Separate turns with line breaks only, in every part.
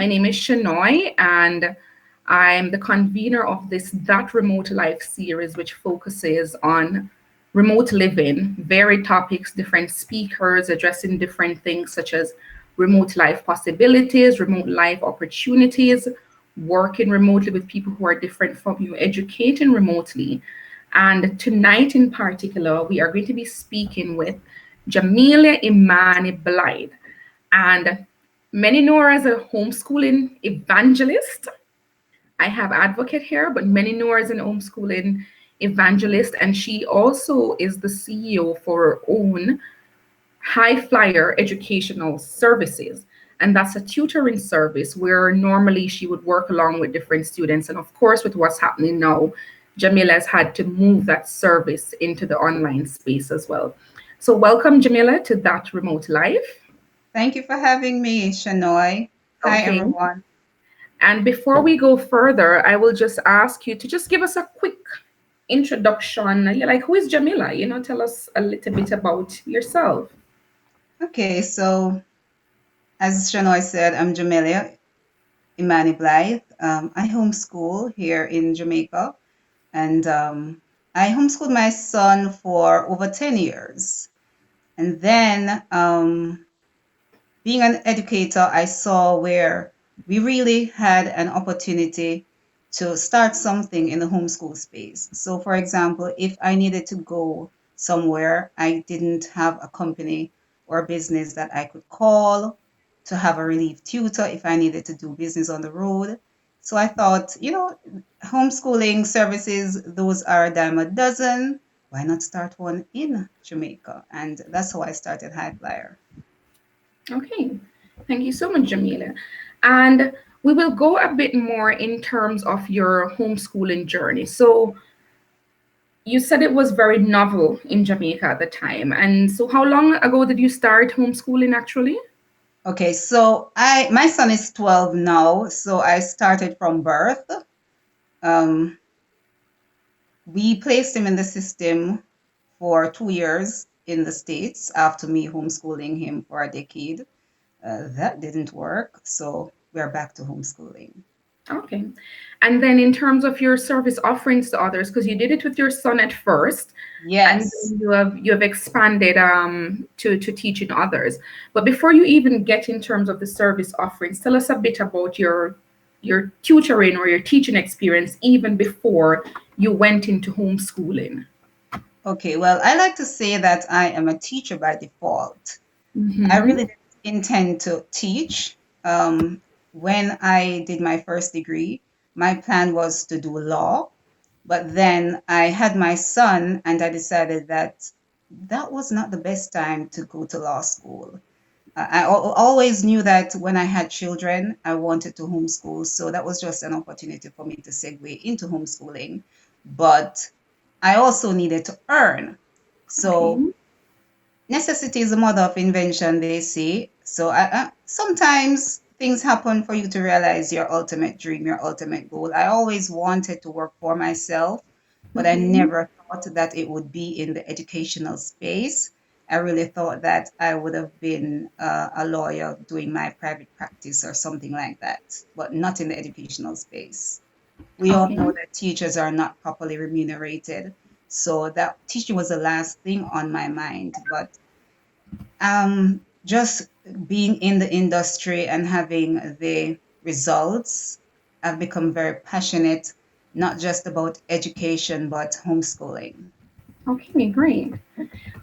My name is Shanoy, and I'm the convener of this That Remote Life series, which focuses on remote living, varied topics, different speakers addressing different things such as remote life possibilities, remote life opportunities, working remotely with people who are different from you, educating remotely. And tonight in particular, we are going to be speaking with Jamellia Imani Blythe. And many know her as a homeschooling evangelist. I have advocate here, but many know her as an homeschooling evangelist. And she also is the CEO for her own High Flyer Educational Services. And that's a tutoring service where normally she would work along with different students. And of course, with what's happening now, Jamila has had to move that service into the online space as well. So welcome, Jamila, to That Remote Life.
Thank you for having me, Shanoy. Hi,
Okay.
everyone.
And before we go further, I will just ask you to just give us a quick introduction. Like, who is Jamila? Tell us a little bit about yourself.
Okay, so as Shanoy said, I'm Jamellia Imani Blythe. I homeschool here in Jamaica, and I homeschooled my son for over 10 years. And then, being an educator, I saw where we really had an opportunity to start something in the homeschool space. So, for example, if I needed to go somewhere, I didn't have a company or a business that I could call to have a relief tutor if I needed to do business on the road. So I thought, homeschooling services, those are a dime a dozen. Why not start one in Jamaica? And that's how I started High Flyer.
Okay. Thank you so much, Jamila. And we will go a bit more in terms of your homeschooling journey. So, you said it was very novel in Jamaica at the time. And so, how long ago did you start homeschooling actually?
Okay, so my son is 12 now, so I started from birth. Um, we placed him in the system for 2 years in the States after me homeschooling him for a decade. That didn't work, so we're back to homeschooling.
Okay. And then in terms of your service offerings to others, because you did it with your son at first, and
Yes.
then you have expanded to teaching others. But before you even get in terms of the service offerings, tell us a bit about your tutoring or your teaching experience even before you went into homeschooling.
Okay, well, I like to say that I am a teacher by default. I
Mm-hmm.
really didn't intend to teach. When I did my first degree, my plan was to do law, but then I had my son and I decided that that was not the best time to go to law school. Always knew that when I had children, I wanted to homeschool. So that was just an opportunity for me to segue into homeschooling. But I also needed to earn. So
Okay.
necessity is the mother of invention, they say. So sometimes things happen for you to realize your ultimate dream, your ultimate goal. I always wanted to work for myself, but I
Mm-hmm.
never thought that it would be in the educational space. I really thought that I would have been a lawyer doing my private practice or something like that, but not in the educational space. We all
Okay.
know that teachers are not properly remunerated. So that teaching was the last thing on my mind. But just being in the industry and having the results, I've become very passionate, not just about education, but homeschooling.
Okay, great.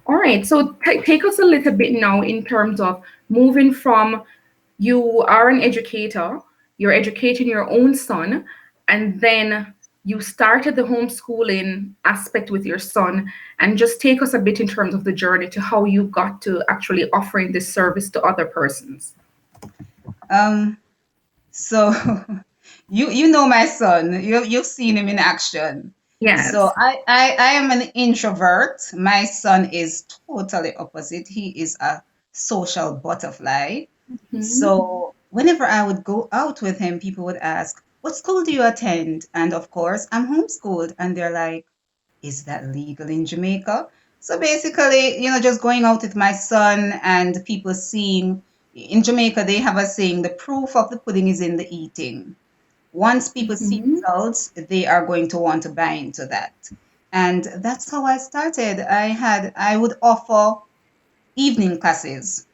All right. So take us a little bit now in terms of moving from you are an educator, you're educating your own son, and then you started the homeschooling aspect with your son. And just take us a bit in terms of the journey to how you got to actually offering this service to other persons.
Um, so you know my son. You've seen him in action. So
Yes.
I am an introvert. My son is totally opposite. He is a social butterfly.
Mhm.
So whenever I would go out with him, people would ask, "What school do you attend?" And of course, I'm homeschooled. And they're like, "Is that legal in Jamaica?" So basically, just going out with my son and people seeing, in Jamaica, they have a saying, the proof of the pudding is in the eating. Once people see
Mm-hmm.
results, they are going to want to buy into that. And that's how I started. I would offer evening classes,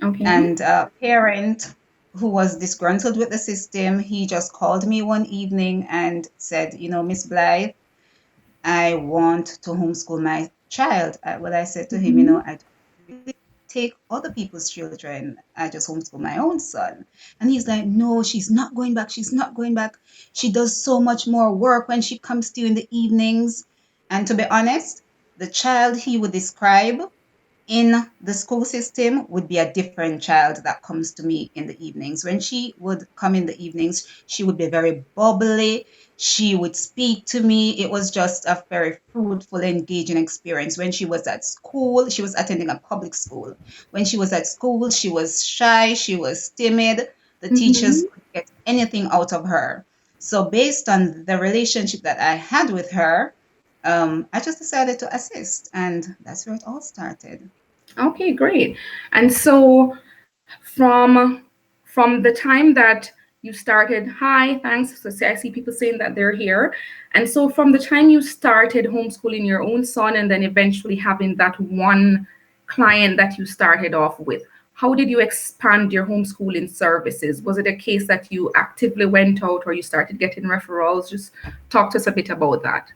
Okay.
and a parent who was disgruntled with the system, he just called me one evening and said, Miss Blythe, I want to homeschool my child. Well, I said to him,
Mm-hmm.
I don't really take other people's children. I just homeschool my own son. And he's like, no, she's not going back. She's not going back. She does so much more work when she comes to you in the evenings. And to be honest, the child he would describe in the school system would be a different child that comes to me in the evenings. When she would come in the evenings, she would be very bubbly. She would speak to me. It was just a very fruitful, engaging experience. When she was at school, she was attending a public school. When she was at school, she was shy, she was timid. The
Mm-hmm.
teachers could get anything out of her. So, based on the relationship that I had with her, I just decided to assist, and that's where it all started.
Okay, great. And so from the time that you started, hi, thanks. So I see people saying that they're here. And so from the time you started homeschooling your own son and then eventually having that one client that you started off with, how did you expand your homeschooling services? Was it a case that you actively went out or you started getting referrals? Just talk to us a bit about that.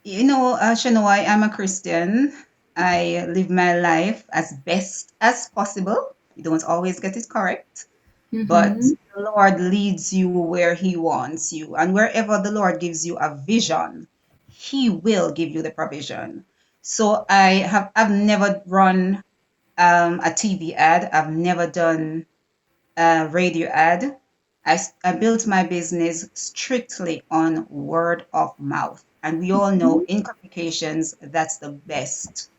Shanoy, I'm a Christian. I live my life as best as possible. You don't always get it correct, but
Mm-hmm.
the Lord leads you where He wants you. And wherever the Lord gives you a vision, He will give you the provision. So I've never run a TV ad. I've never done radio ad. I built my business strictly on word of mouth. And we all know in communications, that's the best,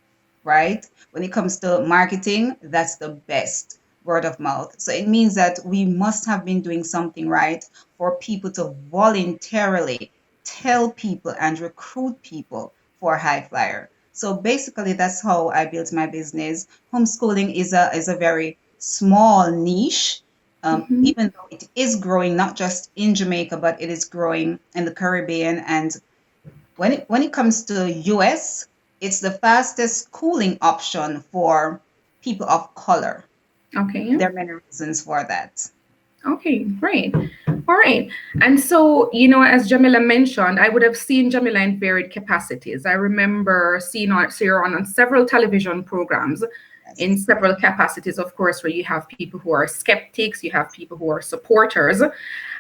right? When it comes to marketing, that's the best, word of mouth. So it means that we must have been doing something right for people to voluntarily tell people and recruit people for High Flyer. So basically, that's how I built my business. Homeschooling is a very small niche,
Mm-hmm.
even though it is growing not just in Jamaica, but it is growing in the Caribbean. And when it comes to US, it's the fastest schooling option for people of color.
Okay.
There are many reasons for that.
Okay, great. All right. And so, as Jamila mentioned, I would have seen Jamila in varied capacities. I remember seeing her on several television programs in
Yes.
several capacities, of course, where you have people who are skeptics, you have people who are supporters.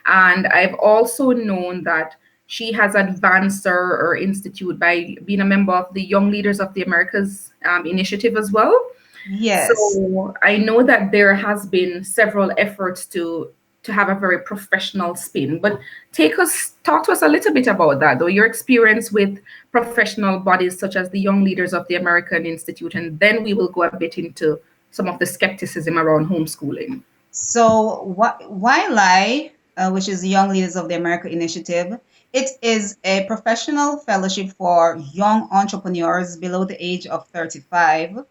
And I've also known that she has advanced her institute by being a member of the Young Leaders of the Americas initiative as well.
Yes.
So I know that there has been several efforts to have a very professional spin, but talk to us a little bit about that, though, your experience with professional bodies such as the Young Leaders of the American Institute, and then we will go a bit into some of the skepticism around homeschooling.
So YLI, which is the Young Leaders of the America Initiative, it is a professional fellowship for young entrepreneurs below the age of 35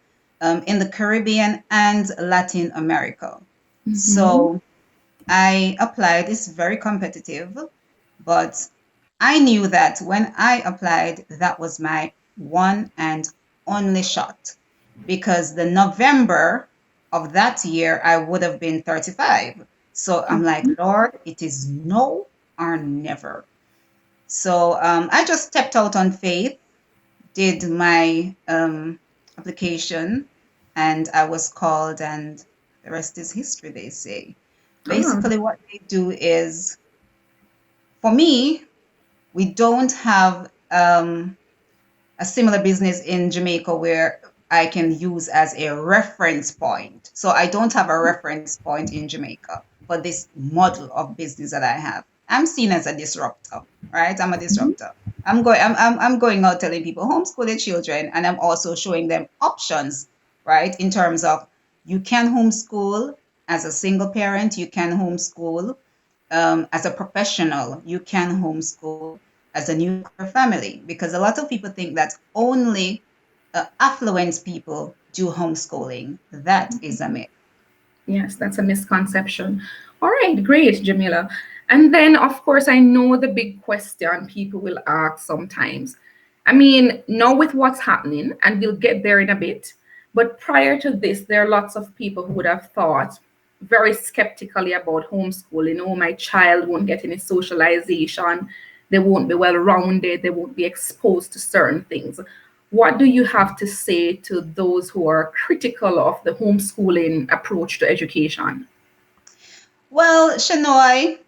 in the Caribbean and Latin America.
Mm-hmm.
So I applied. It's very competitive, but I knew that when I applied, that was my one and only shot, because the November of that year, I would have been 35. So I'm like, Lord, it is no or never. So I just stepped out on faith, did my application, and I was called, and the rest is history, they say.
Ah,
Basically, what they do is, for me, we don't have a similar business in Jamaica where I can use as a reference point. So I don't have a reference point in Jamaica for this model of business that I have. I'm seen as a disruptor, right? I'm a disruptor. I'm going out telling people homeschool their children, and I'm also showing them options, right? In terms of, you can homeschool as a single parent, you can homeschool as a professional, you can homeschool as a nuclear family, because a lot of people think that only affluent people do homeschooling. That is a myth.
Yes, that's a misconception. All right, great, Jamila. And then, of course, I know the big question people will ask sometimes. I mean, now with what's happening, and we'll get there in a bit, but prior to this, there are lots of people who would have thought very skeptically about homeschooling. Oh, my child won't get any socialization, they won't be well rounded, they won't be exposed to certain things. What do you have to say to those who are critical of the homeschooling approach to education?
Well, Shanoy,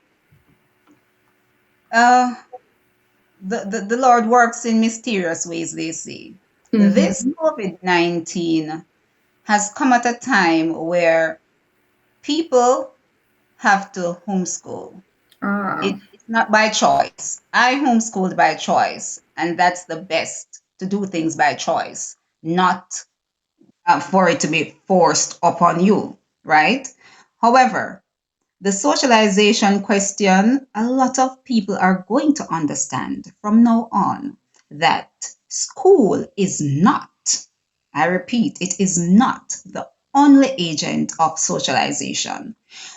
uh, the Lord works in mysterious ways, they say. This
Mm-hmm.
COVID-19 has come at a time where people have to homeschool.
Ah,
It's not by choice. I homeschooled by choice, and that's the best to do things by choice, not for it to be forced upon you, right? However, the socialization question, a lot of people are going to understand from now on that school is not, I repeat, it is not the only agent of socialization.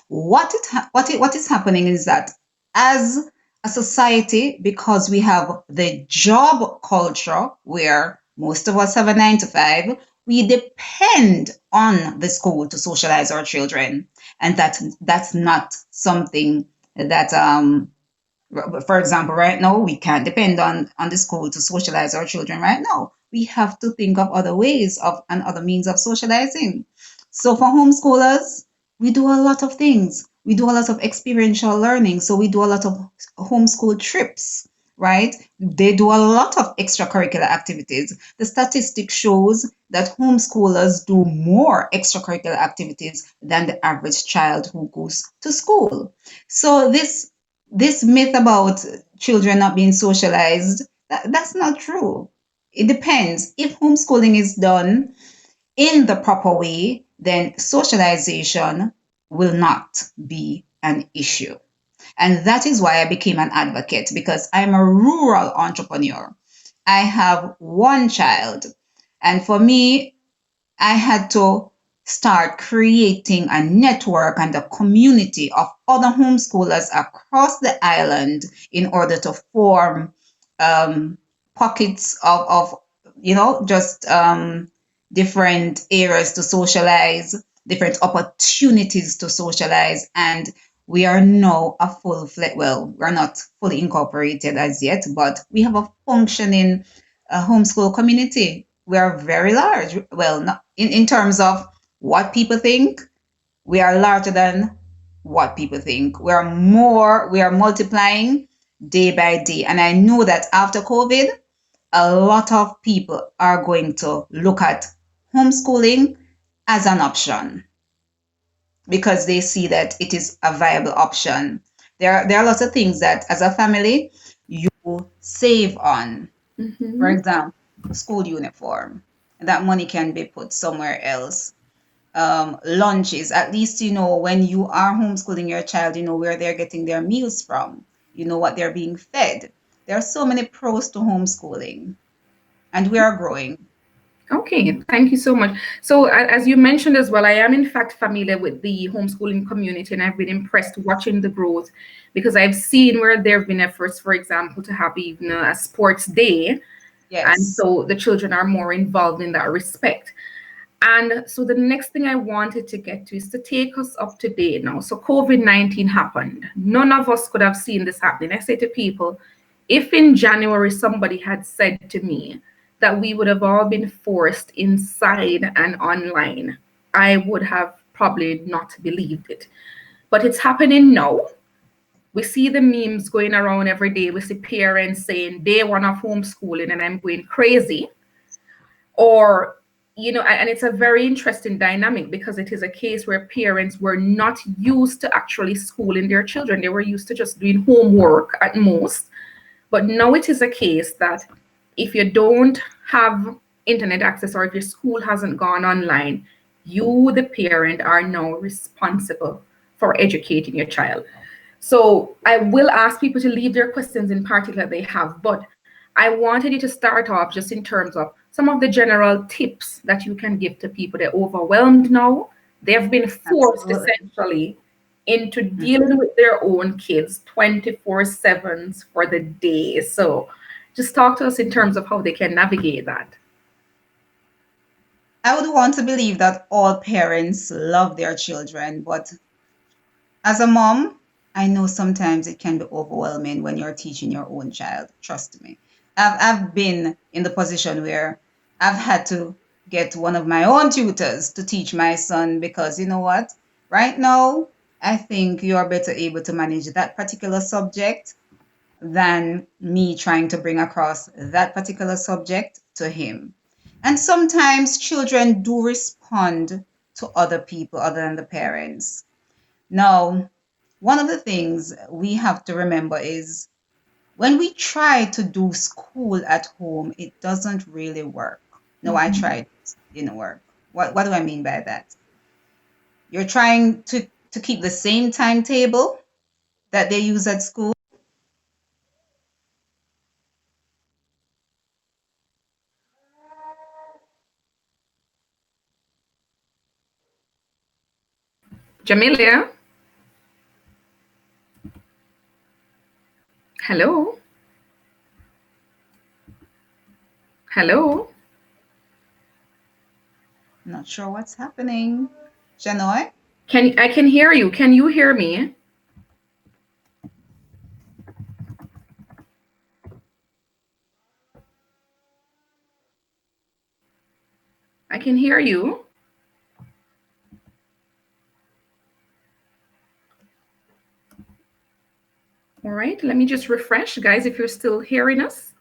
What is happening is that as a society, because we have the job culture where most of us have a 9 to 5, we depend on the school to socialize our children, and that's not something that for example, right now we can't depend on the school to socialize our children. Right now we have to think of other ways of and other means of socializing. So for homeschoolers, we do a lot of things. We do a lot of experiential learning. So we do a lot of homeschool trips, right? They do a lot of extracurricular activities. The statistic shows that homeschoolers do more extracurricular activities than the average child who goes to school. So this myth about children not being socialized, that's not true. It depends. If homeschooling is done in the proper way, then socialization will not be an issue. And that is why I became an advocate, because I'm a rural entrepreneur. I have one child. And for me, I had to start creating a network and a community of other homeschoolers across the island in order to form pockets of just different areas to socialize, different opportunities to socialize. And we are now a we're not fully incorporated as yet, but we have a functioning homeschool community. We are very large. Well, not in terms of what people think, we are larger than what people think. We are multiplying day by day. And I know that after COVID, a lot of people are going to look at homeschooling as an option because they see that it is a viable option. There are lots of things that as a family you save on. For
mm-hmm.
example, school uniform. That money can be put somewhere else. Lunches, at least you know when you are homeschooling your child, you know where they're getting their meals from, you know what they're being fed. There are so many pros to homeschooling, and we are growing.
Okay, thank you so much. So, as you mentioned as well, I am in fact familiar with the homeschooling community, and I've been impressed watching the growth because I've seen where there have been efforts, for example, to have even a sports day, and
Yes.
so the children are more involved in that respect. And so the next thing I wanted to get to is to take us up to date now. So COVID-19 happened. None of us could have seen this happening. I say to people, if in January somebody had said to me that we would have all been forced inside and online, I would have probably not believed it. But it's happening now. We see the memes going around every day. We see parents saying day one of homeschooling and I'm going crazy, or and it's a very interesting dynamic because it is a case where parents were not used to actually schooling their children. They were used to just doing homework at most, but now it is a case that if you don't have internet access or if your school hasn't gone online, you the parent are now responsible for educating your child. So I will ask people to leave their questions in particular they have, but I wanted you to start off just in terms of some of the general tips that you can give to people. They're overwhelmed now. They have been forced
Absolutely.
essentially into
Mm.
dealing with their own kids 24/7 for the day. So just talk to us in terms of how they can navigate that.
I would want to believe that all parents love their children, but as a mom, I know sometimes it can be overwhelming when you're teaching your own child. Trust me. I've been in the position where I've had to get one of my own tutors to teach my son because you know what? Right now, I think you're better able to manage that particular subject than me trying to bring across that particular subject to him. And sometimes children do respond to other people other than the parents. Now, one of the things we have to remember is when we try to do school at home, it doesn't really work. No, I
Mhm.
tried, it didn't work. What do I mean by that? You're trying to keep the same timetable that they use at school.
Jamelia, hello, hello.
Not sure what's happening. Shanoy?
I can hear you? Can you hear me? I can hear you. All right, let me just refresh, guys, if you're still hearing us.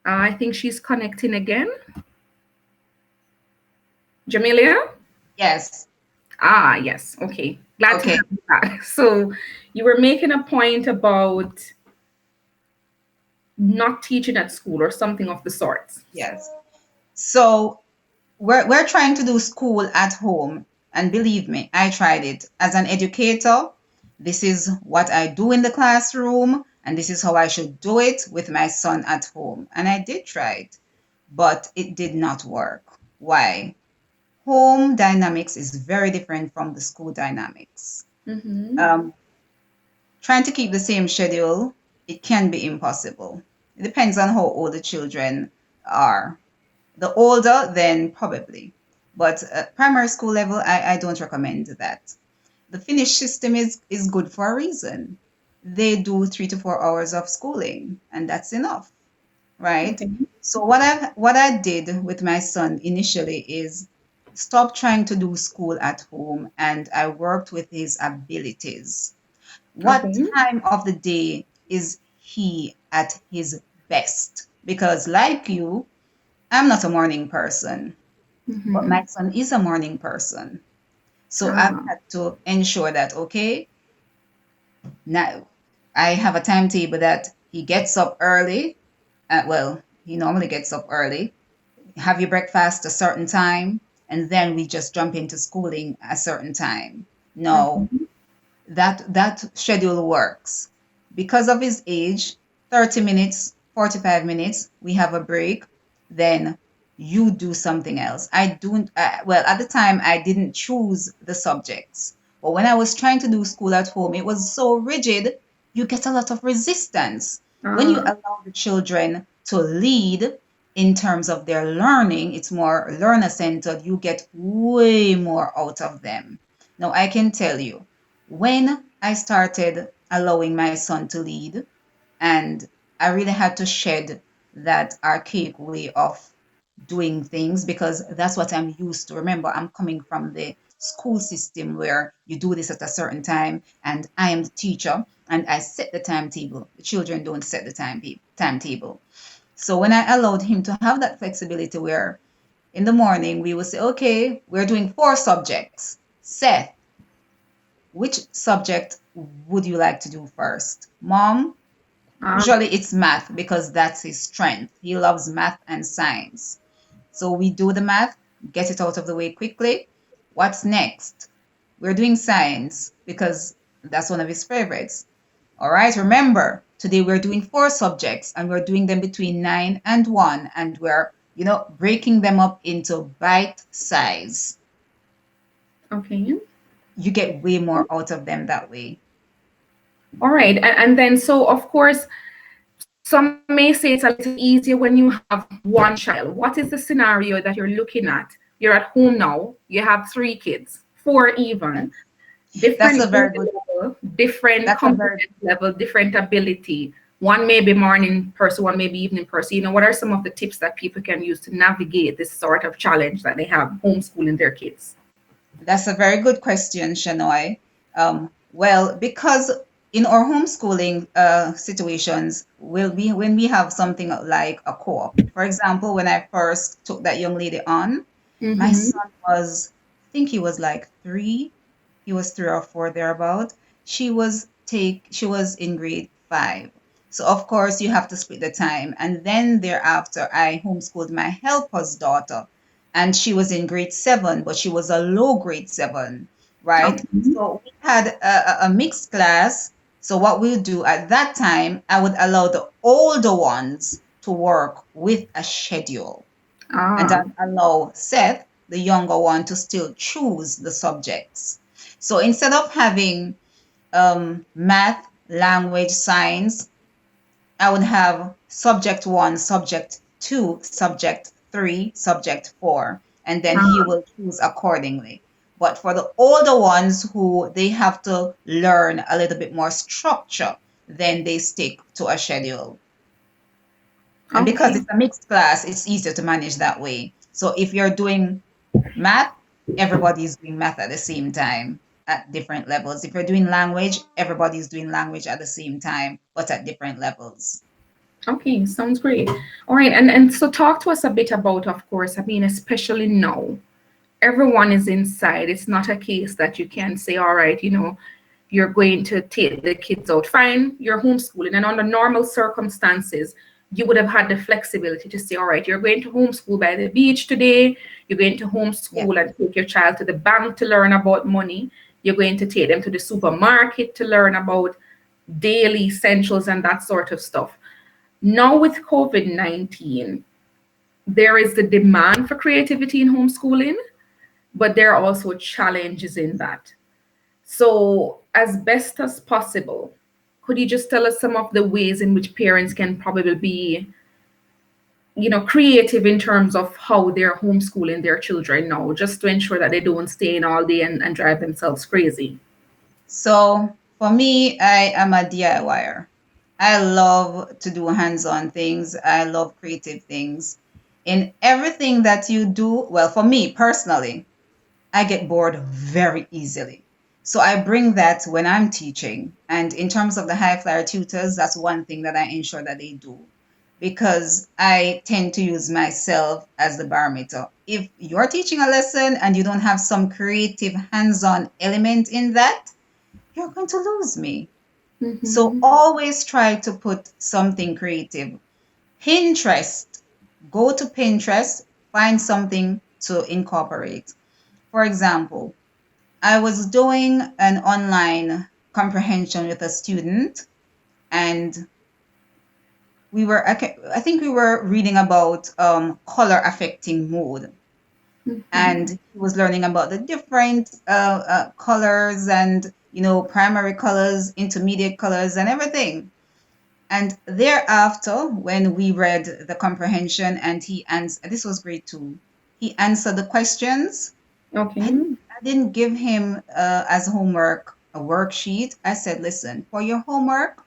I think she's connecting again. Jamelia?
Yes.
Ah, yes. Okay. Glad to
Okay.
have you back. So you were making a point about not teaching at school or something of the sorts.
Yes. So we're trying to do school at home. And believe me, I tried it. As an educator, this is what I do in the classroom, and this is how I should do it with my son at home. And I did try it, but it did not work. Why? Home dynamics is very different from the school dynamics.
Mm-hmm.
Um, Trying to keep the same schedule, it can be impossible. It depends on how old the children are. The older, then probably. But at primary school level, I don't recommend that. The Finnish system is good for a reason. They do 3 to 4 hours of schooling, and that's enough, right?
Okay.
So what I did with my son initially is stop trying to do school at home, and I worked with his abilities. What
Okay.
time of the day is he at his best? Because like you, I'm not a morning person, but
Mm-hmm.
my son is a morning person. So I've
Ah.
had to ensure that, okay, now I have a timetable that he gets up early. Well, he normally gets up early. Have your breakfast a certain time, and then we just jump into schooling a certain time. No,
Mm-hmm.
that schedule works. Because of his age, 30 minutes, 45 minutes, we have a break, then you do something else. I don't, well, at the time, I didn't choose the subjects. But when I was trying to do school at home, it was so rigid, you get a lot of resistance. When you
Ah.
allow the children to lead in terms of their learning, it's more learner centered, you get way more out of them. Now, I can tell you, when I started allowing my son to lead, and I really had to shed that archaic way of doing things because that's what I'm used to. Remember, I'm coming from the school system where you do this at a certain time, and I am the teacher and I set the timetable. The children don't set the timetable. So when I allowed him to have that flexibility where in the morning we would say, okay, we're doing 4 subjects. Seth, which subject would you like to do first? Mom,
Ah.
usually it's math because that's his strength. He loves math and science. So we do the math, get it out of the way quickly. What's next? We're doing science because that's one of his favorites. All right, remember, today we're doing 4 subjects and we're doing them between 9 and 1, and we're, breaking them up into bite size.
Okay.
You get way more out of them that way.
All right. And then, so of course, some may say it's a little easier when you have one child. What is the scenario that you're looking at? You're at home now, you have three kids, four even,
That's a
different
very
age
good.
level, different
That's a very
competence level, different ability. One may be morning person, one may be evening person. What are some of the tips that people can use to navigate this sort of challenge that they have homeschooling their kids?
That's a very good question, Shanoy. Well, because in our homeschooling situations, when we have something like a co-op. For example, when I first took that young lady on, my
Mm-hmm.
son was, I think he was like 3. He was 3 or 4 thereabout. She was in grade 5. So of course you have to split the time. And then thereafter, I homeschooled my helper's daughter, and she was in grade 7, but she was a low grade 7, right?
Okay.
So we had a mixed class. So what we'll do at that time, I would allow the older ones to work with a schedule, and
Ah,
I'd allow Seth, the younger one, to still choose the subjects. So instead of having math, language, science, I would have subject 1, subject 2, subject 3, subject 4, and then he
ah,
will choose accordingly. But for the older ones who they have to learn a little bit more structure, then they stick to a schedule. And because
okay.
it's a mixed class, it's easier to manage that way. So if you're doing math, everybody's doing math at the same time at different levels. If you're doing language, everybody's doing language at the same time, but at different levels.
Okay, sounds great. All right, and so talk to us a bit about, of course, I mean, especially now, everyone is inside. It's not a case that you can say, all right, you're going to take the kids out. Fine, you're homeschooling. And under normal circumstances, you would have had the flexibility to say, all right, you're going to homeschool by the beach today. You're going to
Yeah.
homeschool and take your child to the bank to learn about money. You're going to take them to the supermarket to learn about daily essentials and that sort of stuff. Now with COVID-19, there is the demand for creativity in homeschooling, but there are also challenges in that. So, as best as possible, could you just tell us some of the ways in which parents can probably be, creative in terms of how they're homeschooling their children now, just to ensure that they don't stay in all day and drive themselves crazy?
So for me, I am a DIYer. I love to do hands-on things. I love creative things. In everything that you do, well, for me personally, I get bored very easily. So I bring that when I'm teaching. And in terms of the high flyer tutors, that's one thing that I ensure that they do, because I tend to use myself as the barometer. If you're teaching a lesson and you don't have some creative hands-on element in that, you're going to lose me. So
Mm-hmm.
always try to put something creative. Pinterest, go to Pinterest, find something to incorporate. For example, I was doing an online comprehension with a student, and I think we were reading about color affecting mood.
Mm-hmm.
And he was learning about the different colors, and primary colors, intermediate colors, and everything. And thereafter, when we read the comprehension and he answered, this was grade 2, he answered the questions. I
Okay.
didn't, I didn't give him as homework a worksheet. I said, listen, for your homework,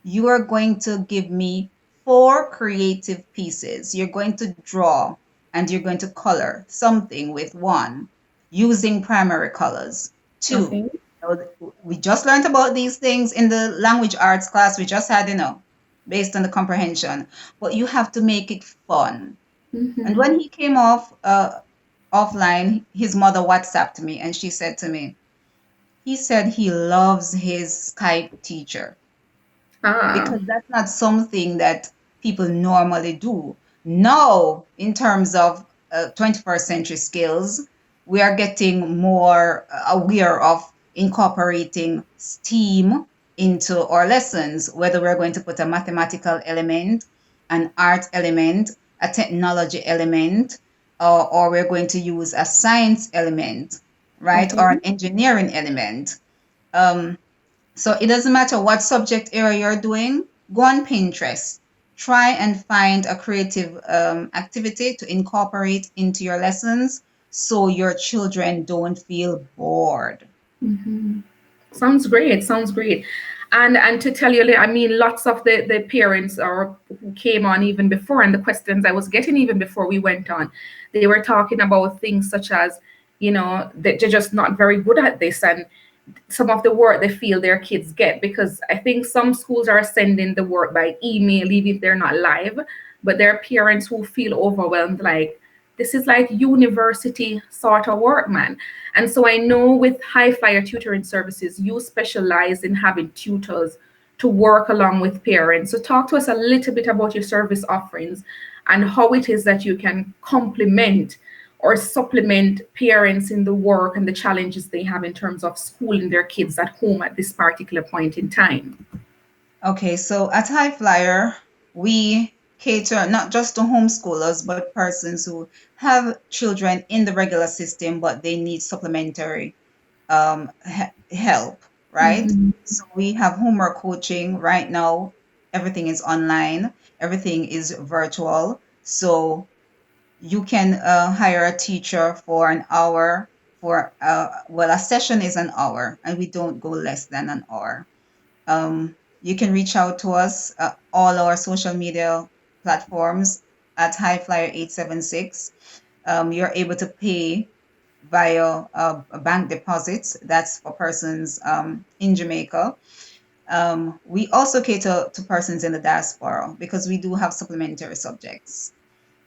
you are going to give me 4 creative pieces. You're going to draw and you're going to color something with 1 using primary colors. 2,
Okay.
we just learned about these things in the language arts class we just had, based on the comprehension. But you have to make it fun. And
Mm-hmm.
when he came offline, his mother WhatsApped me and she said to me, he said he loves his Skype teacher,
Ah,
because that's not something that people normally do. Now, in terms of 21st century skills, we are getting more aware of incorporating STEAM into our lessons, whether we're going to put a mathematical element, an art element, a technology element, or we're going to use a science element, right?
Okay.
Or an engineering element. Um, so it doesn't matter what subject area you're doing, go on Pinterest. Try and find a creative activity to incorporate into your lessons so your children don't feel bored.
Mhm. Sounds great. Sounds great. And to tell you, I mean, lots of the parents or who came on even before, and the questions I was getting even before we went on, they were talking about things such as, that they're just not very good at this, and some of the work they feel their kids get, because I think some schools are sending the work by email even if they're not live, but there are parents who feel overwhelmed, like this is like university sort of work, man. And so I know with high flyer tutoring services, you specialize in having tutors to work along with parents. So talk to us a little bit about your service offerings and how it is that you can complement or supplement parents in the work and the challenges they have in terms of schooling their kids at home at this particular point in time.
Okay, so at High Flyer, we cater not just to homeschoolers, but persons who have children in the regular system, but they need supplementary help, right?
Mhm.
So we have homework coaching right now. Everything is online, everything is virtual. So you can hire a teacher for an hour well, a session is an hour, and we don't go less than an hour. You can reach out to us all our social media platforms at highflyer876. You're able to pay via bank deposits. That's for persons in Jamaica. We also cater to persons in the diaspora because we do have supplementary subjects.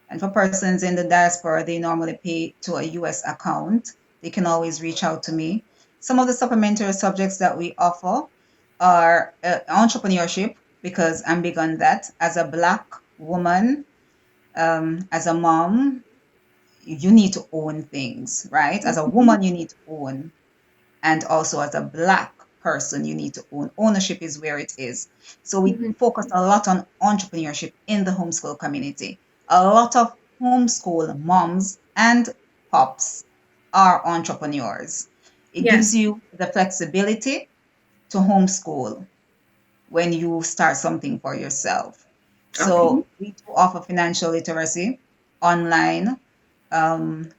And for persons in the diaspora, they normally pay to a US account. They can always reach out to me. Some of the supplementary subjects that we offer are entrepreneurship, because I'm big on that. As a Black woman, as a mom, you need to own things, right? As a woman, you need to own. And also as a Black person, you need to own. Ownership is where it is. So we
Mhm.
focus a lot on entrepreneurship in the homeschool community. A lot of homeschool moms and pops are entrepreneurs. It gives
Yes.
you the flexibility to homeschool when you start something for yourself.
Okay.
So we do offer financial literacy online.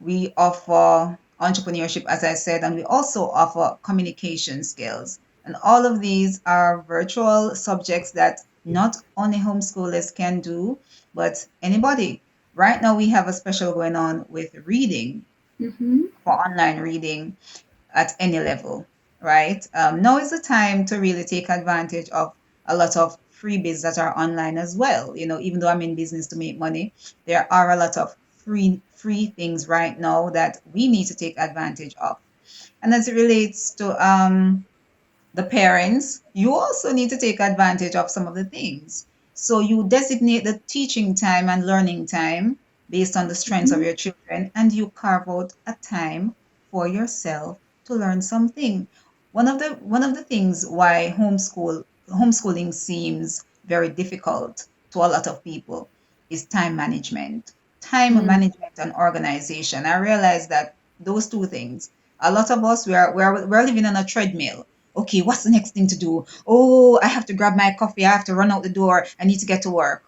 We offer entrepreneurship, as I said, and we also offer communication skills. And all of these are virtual subjects that not only homeschoolers can do, but anybody. Right now, we have a special going on with reading,
Hmm.
for online reading at any level, right? Now is the time to really take advantage of a lot of freebies that are online as well. Even though I'm in business to make money, there are a lot of free things right now that we need to take advantage of. And as it relates to the parents, you also need to take advantage of some of the things. So you designate the teaching time and learning time based on the strengths of your children, and you carve out a time for yourself to learn something. One of the things why homeschooling seems very difficult to a lot of people is time management. Time
Mm.
management and organization. I realize that those two things, a lot of us we're living on a treadmill. Okay, what's the next thing to do? Oh, I have to grab my coffee. I have to run out the door. I need to get to work.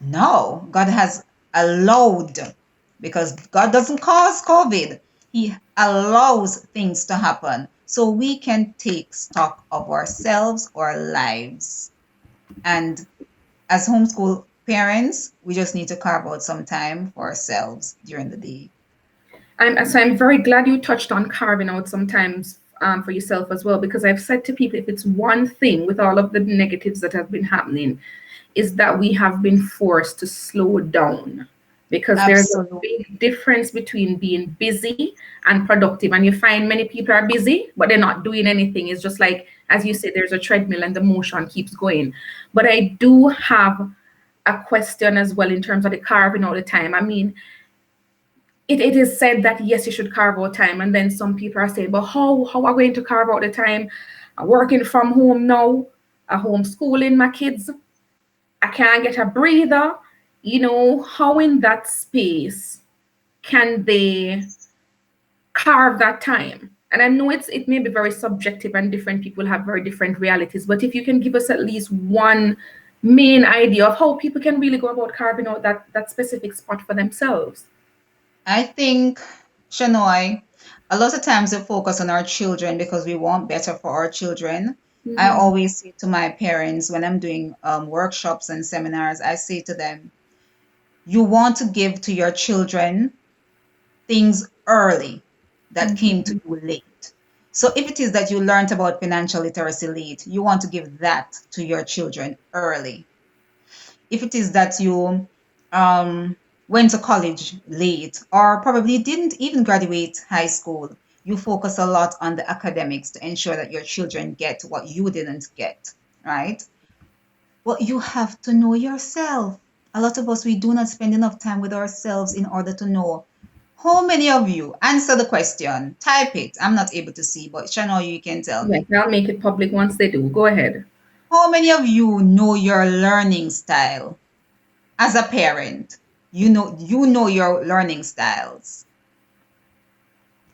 No, God has allowed, because God doesn't cause COVID. He allows things to happen so we can take stock of ourselves, our lives. And as homeschool parents, we just need to carve out some time for ourselves during the day.
So I'm very glad you touched on carving out sometimes for yourself as well, because I've said to people, if it's one thing with all of the negatives that have been happening, is that we have been forced to slow down, because there's a
Absolutely.
big difference between being busy and productive. And you find many people are busy, but they're not doing anything. It's just like, as you said, there's a treadmill and the motion keeps going. But I do have a question as well in terms of the carving out the time. I mean, it is said that yes, you should carve out time, and then some people are saying, but how are we going to carve out the time? I'm working from home now, I'm homeschooling my kids, I can't get a breather. How in that space can they carve that time. And I know it may be very subjective and different people have very different realities, but if you can give us at least one main idea of how people can really go about carving out that specific spot for themselves.
I think, Shanoy, a lot of times we focus on our children because we want better for our children. I
Mm-hmm.
always say to my parents when I'm doing workshops and seminars, I say to them, you want to give to your children things early that came to
Mm-hmm.
you late. So if it is that you learned about financial literacy late, you want to give that to your children early. If it is that you um, went to college late or probably didn't even graduate high school, you focus a lot on the academics to ensure that your children get what you didn't get, right? Well, you have to know yourself. A lot of us, we do not spend enough time with ourselves in order to know. How many of you answer the question? Type it. I'm not able to see, but Shano, you can tell
Yes,
me.
I'll make it public once they do. Go ahead.
How many of you know your learning style as a parent? You know your learning styles.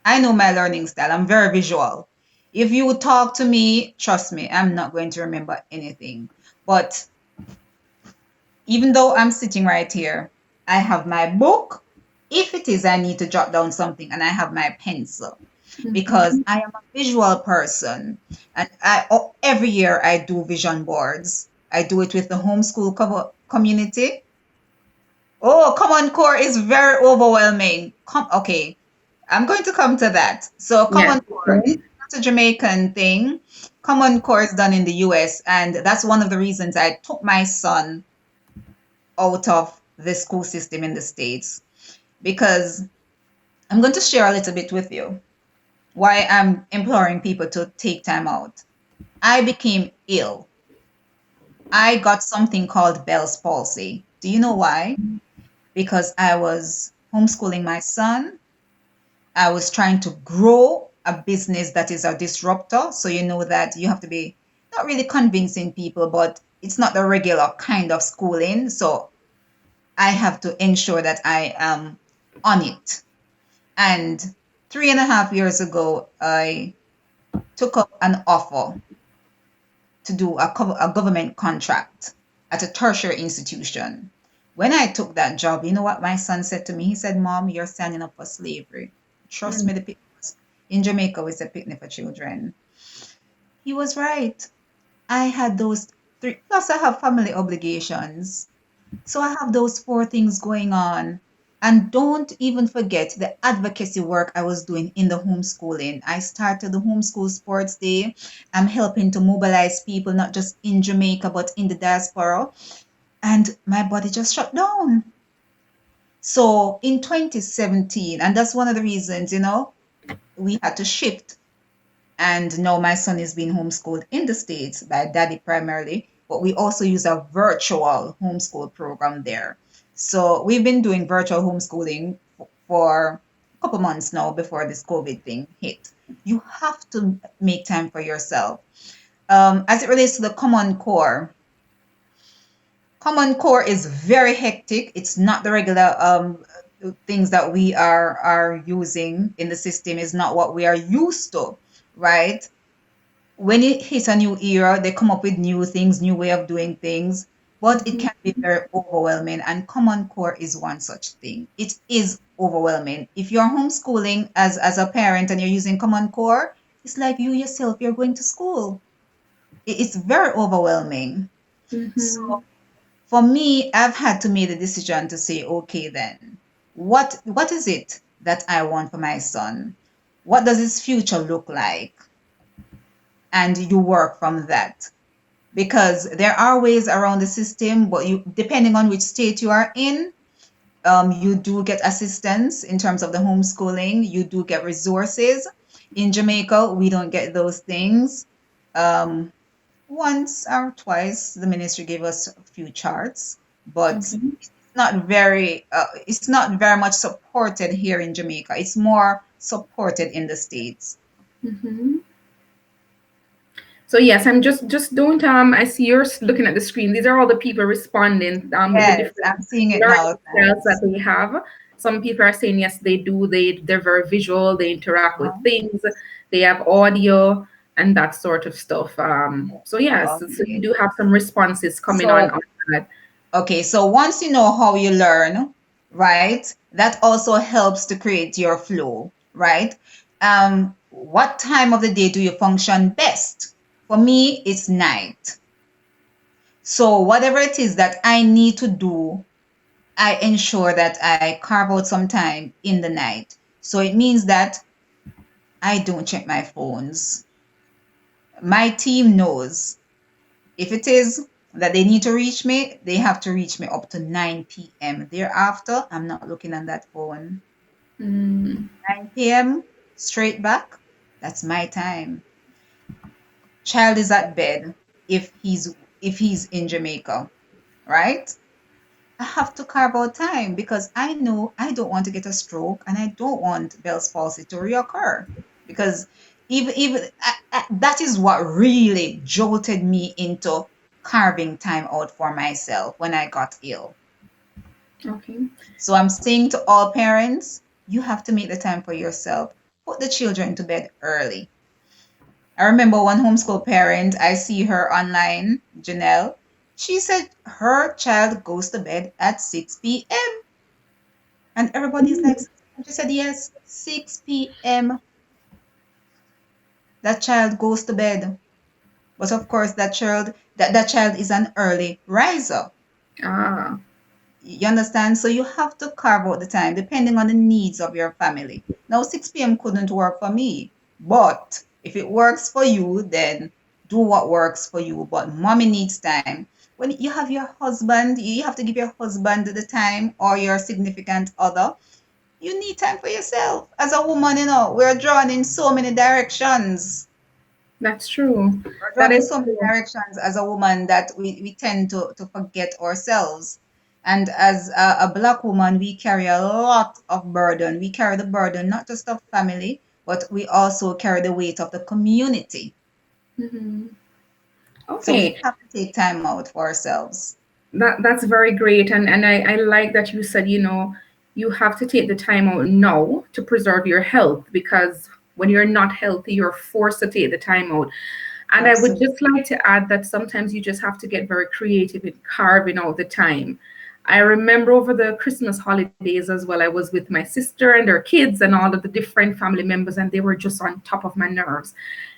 I know my learning style. I'm very visual. If you talk to me, trust me, I'm not going to remember anything. But even though I'm sitting right here, I have my book. If it is I need to jot down something, and I have my pencil because
Mm-hmm.
I am a visual person. And every year I do vision boards. I do it with the homeschool community. Oh, Common Core is very overwhelming. Okay, I'm going to come to that. So
Yes.
Common Core is
Okay.
not a Jamaican thing. Common Core is done in the US, and that's one of the reasons I took my son out of the school system in the States because I'm going to share a little bit with you why I'm imploring people to take time out. I became ill. I got something called Bell's palsy. Do you know why? Because I was homeschooling my son. I was trying to grow a business that is a disruptor. So you know that you have to be not really convincing people, but it's not the regular kind of schooling. So I have to ensure that I am on it. And 3.5 years ago, I took up an offer to do a government contract at a tertiary institution. When I took that job, you know what my son said to me? He said, Mom, you're signing up for slavery. Trust me, the picnic in Jamaica was a picnic for children. He was right. I had those three, plus I have family obligations. So I have those four things going on. And don't even forget the advocacy work I was doing in the homeschooling. I started the Homeschool Sports Day. I'm helping to mobilize people, not just in Jamaica, but in the diaspora. And my body just shut down. So in 2017, and that's one of the reasons, we had to shift. And now my son is being homeschooled in the States by daddy primarily, but we also use a virtual homeschool program there. So we've been doing virtual homeschooling for a couple months now before this COVID thing hit. You have to make time for yourself. As it relates to the Common Core is very hectic. It's not the regular things that we are using in the system. Is not what we are used to, right? When it hits a new era, they come up with new things, new way of doing things, but it
Mm-hmm.
can be very overwhelming. And Common Core is one such thing. It is overwhelming. If you're homeschooling as a parent and you're using Common Core, it's like you yourself, you're going to school. It's very overwhelming. So
Mm-hmm.
for me, I've had to make the decision to say, okay, then, what is it that I want for my son? What does his future look like? And you work from that because there are ways around the system, but you depending on which state you are in, you do get assistance in terms of the homeschooling. You do get resources. In Jamaica, we don't get those things. Um, Once or twice, the ministry gave us a few charts, but
Okay.
it's not very much supported here in Jamaica. It's more supported in the States.
Mm-hmm. So yes, I'm just don't I see you're looking at the screen. These are all the people responding with the
Yes,
different
I'm seeing it now.
learning styles that
Thanks.
they have. some people are saying yes, they do. They're very visual. They interact with
Uh-huh.
things. They have audio and that sort of stuff. So yes, so you
Okay.
do have some responses coming on
So,
that.
okay, so once you know how you learn, right, that also helps to create your flow, right? What time of the day do you function best? For me, it's night. So whatever it is that I need to do, I ensure that I carve out some time in the night. So it means that I don't check my phones. My team knows if it is that they need to reach me, they have to reach me up to 9 p.m. Thereafter, I'm not looking at that phone.
Mm,
9 p.m. straight back, that's my time. Child is at bed if he's in Jamaica, right? I have to carve out time because I know I don't want to get a stroke and I don't want Bell's palsy to reoccur. Because that is what really jolted me into carving time out for myself when I got ill.
okay.
So I'm saying to all parents, you have to make the time for yourself. Put the children to bed early. I remember one homeschool parent, I see her online, Janelle. She said her child goes to bed at 6 p.m. And everybody's like, she said, yes, 6 p.m. That child goes to bed. But of course, that child is an early riser.
Ah,
You understand? So you have to carve out the time depending on the needs of your family. Now, 6 p.m. couldn't work for me, but if it works for you, then do what works for you. But mommy needs time. When you have your husband, you have to give your husband the time or your significant other. You need time for yourself. As a woman, we're drawn in so many directions.
that's true.
We're
That
drawn in
is
so many
true.
directions as a woman that we tend to forget ourselves. And as a Black woman, we carry a lot of burden. We carry the burden not just of family, but we also carry the weight of the community.
Mhm.
So we
Okay.
have to take time out for ourselves.
That's very great, and I like that you said, you have to take the time out now to preserve your health, because when you're not healthy, you're forced to take the time out. And I would
Absolutely.
just like to add that sometimes you just have to get very creative in carving out the time. I remember over the Christmas holidays as well, I was with my sister and her kids and all of the different family members, and they were just on top of my nerves.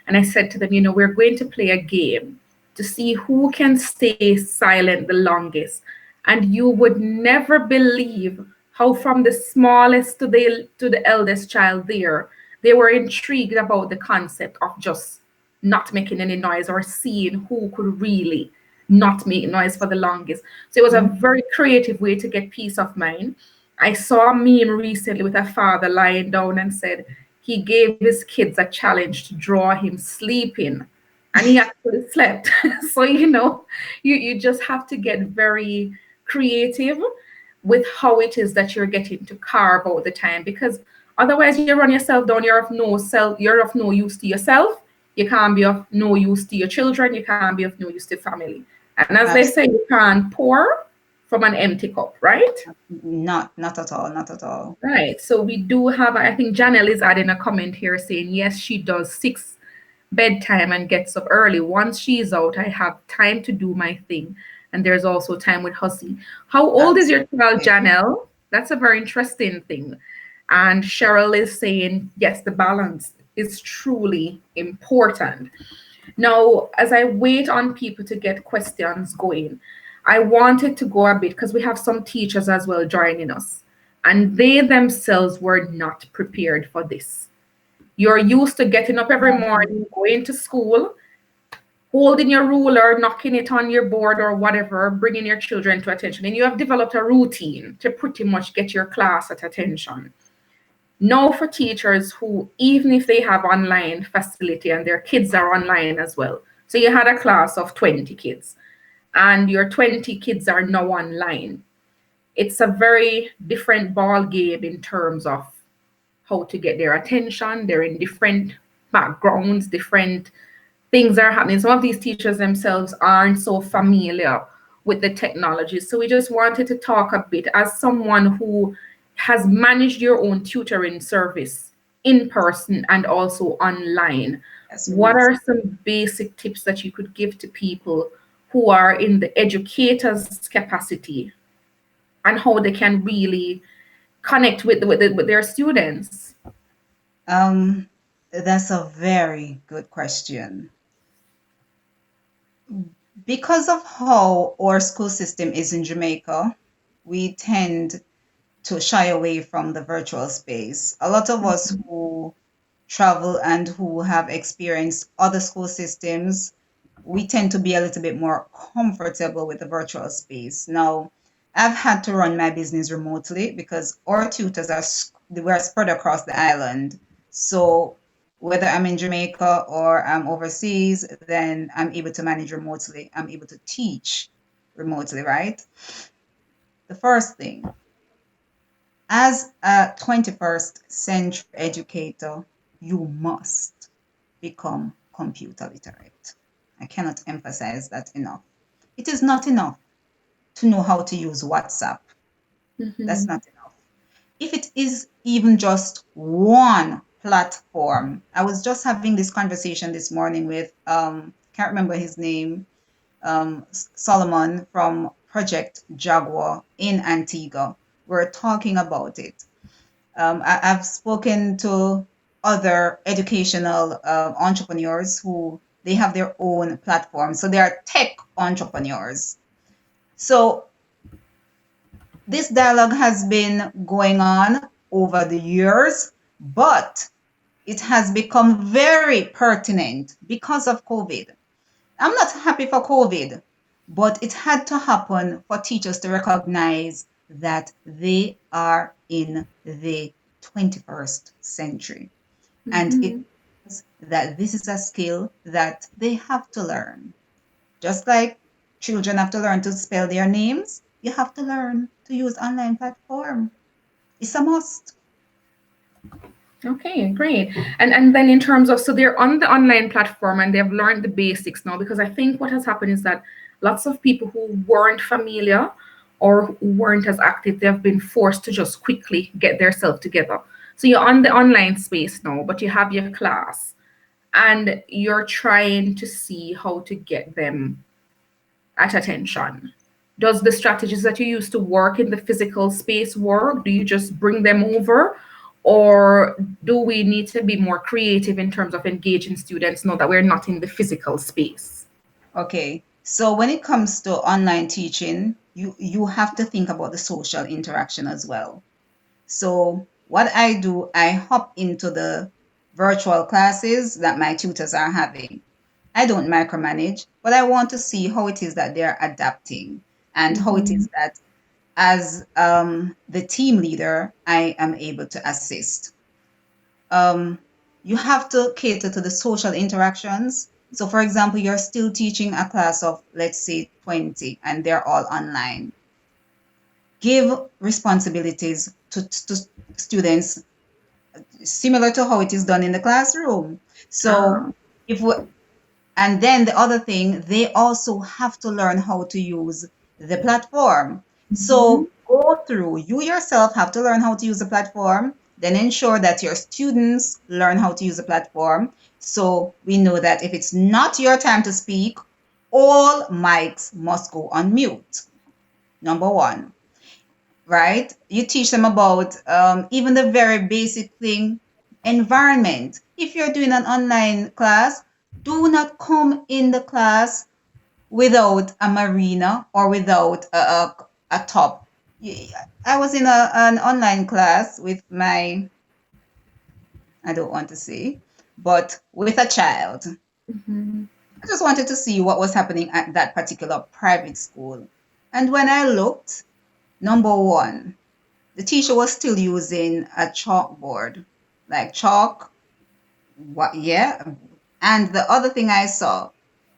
And I said to them, we're going to play a game to see who can stay silent the longest. And you would never believe how from the smallest to the eldest child there, they were intrigued about the concept of just not making any noise, or seeing who could really not make noise for the longest. So it was a
Mhm.
very creative way to get peace of mind. I saw a meme recently with a father lying down and said he gave his kids a challenge to draw him sleeping, and he actually slept. So you just have to get very creative with how it is that you're getting to carve out the time, because otherwise you run yourself down. You're of no use to yourself. You can't be of no use to your children. You can't be of no use to family. And as they say,
Absolutely.
you can't pour from an empty cup, right?
Not at all. Not at all.
Right. So we do have, I think Janelle is adding a comment here saying, yes, she does 6 bedtime and gets up early. Once she's out, I have time to do my thing. And there's also time with Hussy. How old is your child,
Absolutely.
Janelle? That's a very interesting thing. And Cheryl is saying, yes, the balance is truly important. Now, as I wait on people to get questions going, I wanted to go a bit because we have some teachers as well joining us, and they themselves were not prepared for this. You're used to getting up every
Mhm.
morning, going to school, holding your ruler, knocking it on your board or whatever, bringing your children to attention, and you have developed a routine to pretty much get your class at attention. Now, for teachers who, even if they have online facility and their kids are online as well, so you had a class of 20 kids and your 20 kids are now online, it's a very different ball game in terms of how to get their attention. They're in different backgrounds, different things are happening. Some of these teachers themselves aren't so familiar with the technology. So we just wanted to talk a bit as someone who has managed your own tutoring service in person and also online,
Yes,
what
remote.
are some basic tips that you could give to people who are in the educator's capacity and how they can really connect with their students?
That's a very good question. Because of how our school system is in Jamaica, we tend to shy away from the virtual space. A lot of us who travel and who have experienced other school systems, we tend to be a little bit more comfortable with the virtual space. Now, I've had to run my business remotely because our tutors we're spread across the island. So whether I'm in Jamaica or I'm overseas, then I'm able to manage remotely. I'm able to teach remotely, right? The first thing, as a 21st century educator, you must become computer literate. I cannot emphasize that enough. It is not enough to know how to use WhatsApp. That's
Mhm.
not enough. If it is even just one platform, I was just having this conversation this morning with, can't remember his name, Solomon from Project Jaguar in Antigua. We're talking about it. I've spoken to other educational entrepreneurs who they have their own platform. So they are tech entrepreneurs. So this dialogue has been going on over the years, but it has become very pertinent because of COVID. I'm not happy for COVID, but it had to happen for teachers to recognize that they are in the 21st century. And it
Mhm.
means that this is a skill that they have to learn. Just like children have to learn to spell their names, you have to learn to use online platform. It's a must.
Okay, great. And then in terms of, so they're on the online platform and they've learned the basics now, because I think what has happened is that lots of people who weren't familiar or who weren't as active, they've been forced to just quickly get themselves together. So you're on the online space now, but you have your class and you're trying to see how to get them at attention. Does the strategies that you use to work in the physical space work? Do you just bring them over? Or do we need to be more creative in terms of engaging students now that we're not in the physical space?
Okay. So when it comes to online teaching, you have to think about the social interaction as well. So what I do, I hop into the virtual classes that my tutors are having. I don't micromanage, but I want to see how it is that they're adapting and how it
Mhm.
is that as the team leader, I am able to assist. Um, you have to cater to the social interactions. So, for example, you're still teaching a class of, let's say, 20, and they're all online. Give responsibilities to students similar to how it is done in the classroom. So,
Ah.
if we, and then the other thing, they also have to learn how to use the platform.
Mhm.
So go through, you yourself have to learn how to use the platform, then ensure that your students learn how to use the platform. So we know that if it's not your time to speak, all mics must go on mute. Number one, right? You teach them about even the very basic thing, environment. If you're doing an online class, do not come in the class without a marina or without a top. I was in an online class with my, I don't want to say, but with a child.
Mhm.
I just wanted to see what was happening at that particular private school. And when I looked, number one, the teacher was still using a chalkboard, like chalk. What? Yeah. And the other thing I saw,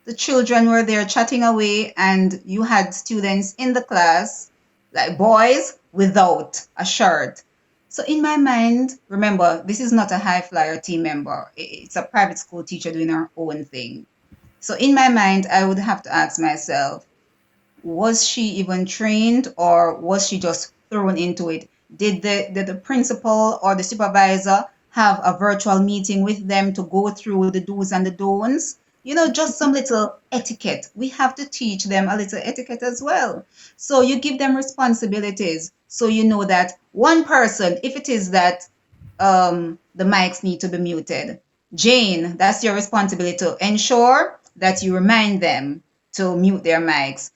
the children were there chatting away, and you had students in the class, like boys, without a shirt. So in my mind, remember, this is not a high flyer team member. It's a private school teacher doing her own thing. So in my mind, I would have to ask myself, was she even trained or was she just thrown into it? Did the principal or the supervisor have a virtual meeting with them to go through the do's and the don'ts? Just some little etiquette. We have to teach them a little etiquette as well. So you give them responsibilities. So you know that one person, if it is that the mics need to be muted, Jane, that's your responsibility to ensure that you remind them to mute their mics.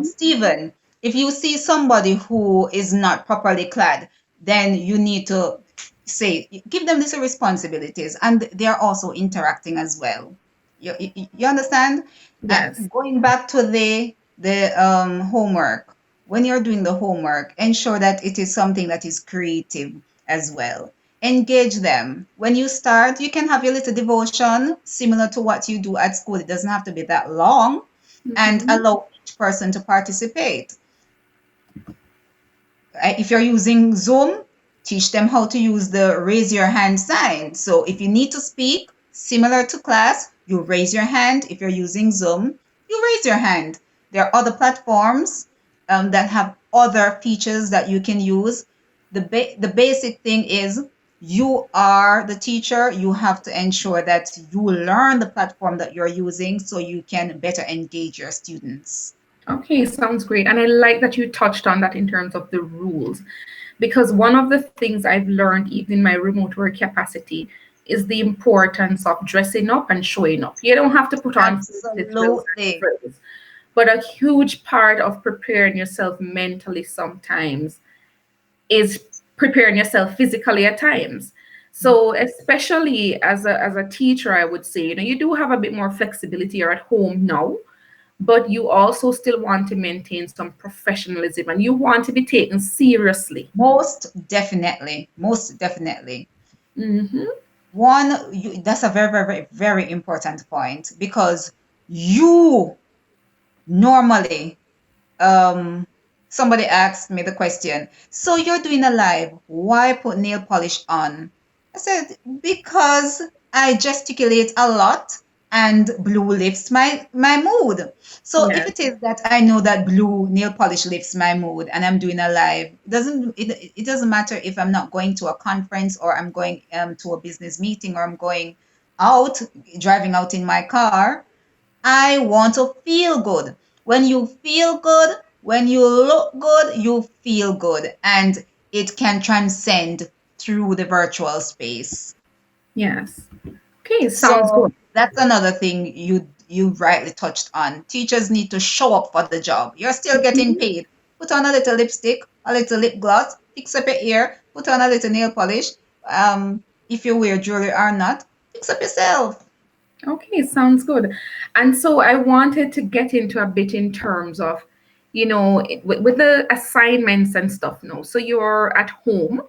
Stephen, if you see somebody who is not properly clad, then you need to say, give them these responsibilities, and they're also interacting as well. You understand?
Yes.
Going back to the homework, when you're doing the homework, ensure that it is something that is creative as well. Engage them. When you start, you can have your little devotion similar to what you do at school. It doesn't have to be that long, and
Mm-hmm.
allow each person to participate. If you're using Zoom, teach them how to use the raise your hand sign. So if you need to speak, similar to class, you raise your hand. If you're using Zoom, you raise your hand. There are other platforms that have other features that you can use. The basic thing is you are the teacher. You have to ensure that you learn the platform that you're using so you can better engage your students.
Okay, sounds great. And I like that you touched on that in terms of the rules, because one of the things I've learned, even in my remote work capacity, is the importance of dressing up and showing up. You don't have to put on fancy frills and
Absolutely.
frills, but a huge part of preparing yourself mentally sometimes is preparing yourself physically at times. So especially as a teacher, I would say, you do have a bit more flexibility. You're at home now, but you also still want to maintain some professionalism and you want to be taken seriously.
Most definitely. Most definitely.
Hmm.
That's a very, very, very, very important point because you normally, um, somebody asked me the question, so you're doing a live, why put nail polish on? I said, because I gesticulate a lot and blue lifts my mood. So if
Yes.
it is that I know that blue nail polish lifts my mood and I'm doing a live, it doesn't matter if I'm not going to a conference or I'm going to a business meeting or I'm going out, driving out in my car. I want to feel good. When you feel good, when you look good, you feel good. And it can transcend through the virtual space.
Yes. Okay, sounds
So
good.
that's another thing you rightly touched on. Teachers need to show up for the job. You're still getting
Mhm.
paid. Put on a little lipstick, a little lip gloss, fix up your ear, put on a little nail polish. If you wear jewelry or not, fix up yourself.
Okay, sounds good. And so I wanted to get into a bit in terms of, with the assignments and stuff now. So you're at home,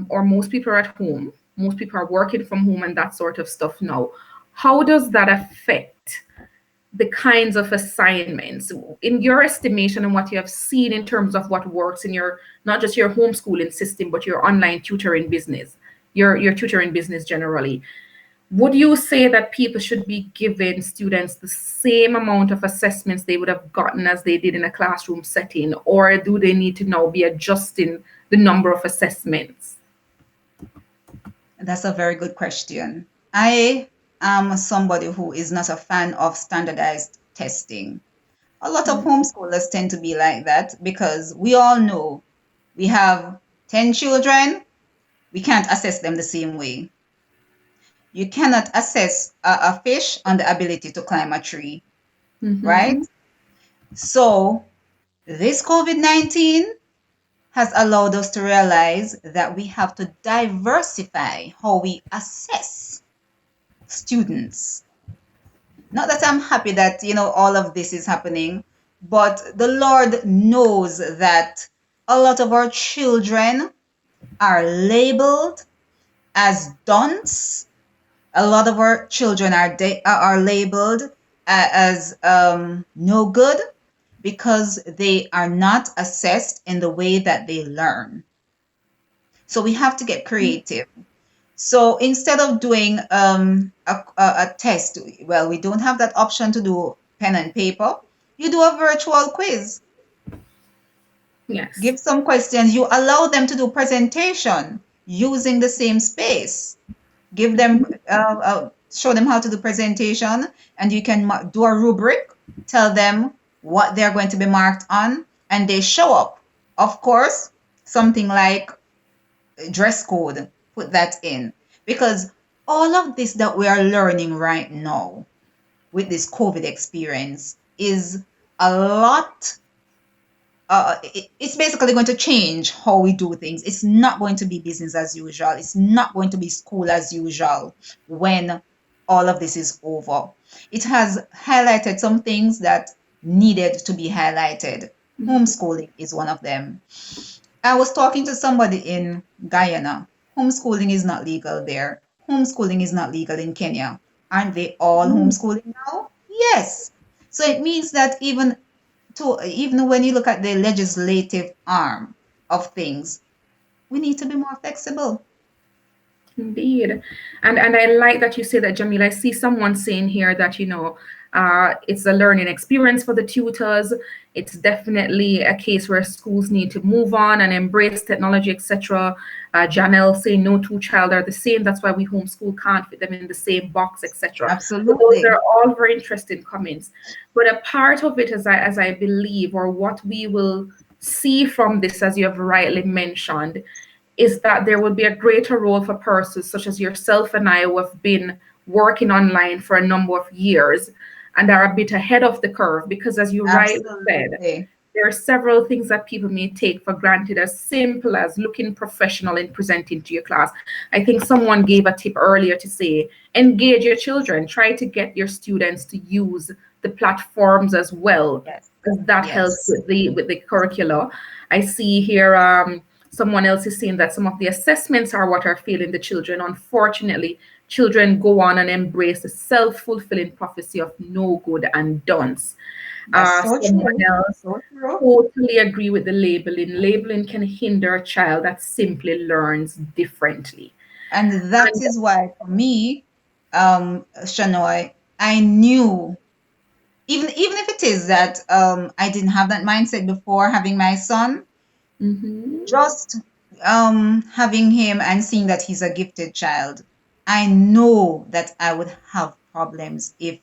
or most people are at home. Most people are working from home and that sort of stuff now. How does that affect the kinds of assignments in your estimation and what you have seen in terms of what works in your, not just your homeschooling system, but your online tutoring business, your tutoring business generally? Would you say that people should be giving students the same amount of assessments they would have gotten as they did in a classroom setting, or do they need to now be adjusting the number of assessments?
That's a very good question. I am somebody who is not a fan of standardized testing. A lot of homeschoolers tend to be like that because we all know we have 10 children, we can't assess them the same way. You cannot assess a fish on the ability to climb a tree, right?
Mm-hmm.
So, this COVID 19 has allowed us to realize that we have to diversify how we assess students. Not that I'm happy that, all of this is happening, but the Lord knows that a lot of our children are labeled as dunce. A lot of our children are labeled as no good because they are not assessed in the way that they learn. So we have to get creative. So instead of doing a test, well, we don't have that option to do pen and paper. You do a virtual quiz.
Yes.
Give some questions. You allow them to do presentation using the same space. Give them, show them how to do presentation, and you can do a rubric, tell them what they're going to be marked on, and they show up. Of course, something like dress code, put that in. Because all of this that we are learning right now with this COVID experience is a lot. It's basically going to change how we do things. It's not going to be business as usual. It's not going to be school as usual when all of this is over. It has highlighted some things that needed to be highlighted. Homeschooling is one of them. I was talking to somebody in Guyana. Homeschooling is not legal there. Homeschooling is not legal in Kenya. Aren't they all homeschooling now? Yes. So it means that even when you look at the legislative arm of things, we need to be more flexible.
Indeed. And I like that you say that, Jamila. I see someone saying here that, it's a learning experience for the tutors. It's definitely a case where schools need to move on and embrace technology, etc. Janelle saying no two child are the same. That's why we homeschool can't fit them in the same box, etc. So those
Absolutely.
are all very interesting comments. But a part of it, as I believe, or what we will see from this, as you have rightly mentioned, is that there will be a greater role for persons such as yourself and I, who have been working online for a number of years and are a bit ahead of the curve. Because, as you rightly said,
Absolutely.
there are several things that people may take for granted, as simple as looking professional in presenting to your class. I think someone gave a tip earlier to say, engage your children, try to get your students to use the platforms as well,
Yes.
because that helps
Yes.
with the curricula. I see here someone else is saying that some of the assessments are what are failing the children. Unfortunately, children go on and embrace the self-fulfilling prophecy of no good and don'ts.
That's so
Someone
true.
else,
So true.
totally agree with the labeling. Labeling can hinder a child that simply learns differently.
And that
And
is why for me, Shanoy, I knew, even if it is that I didn't have that mindset before having my son,
mhm,
just having him and seeing that he's a gifted child, I know that I would have problems if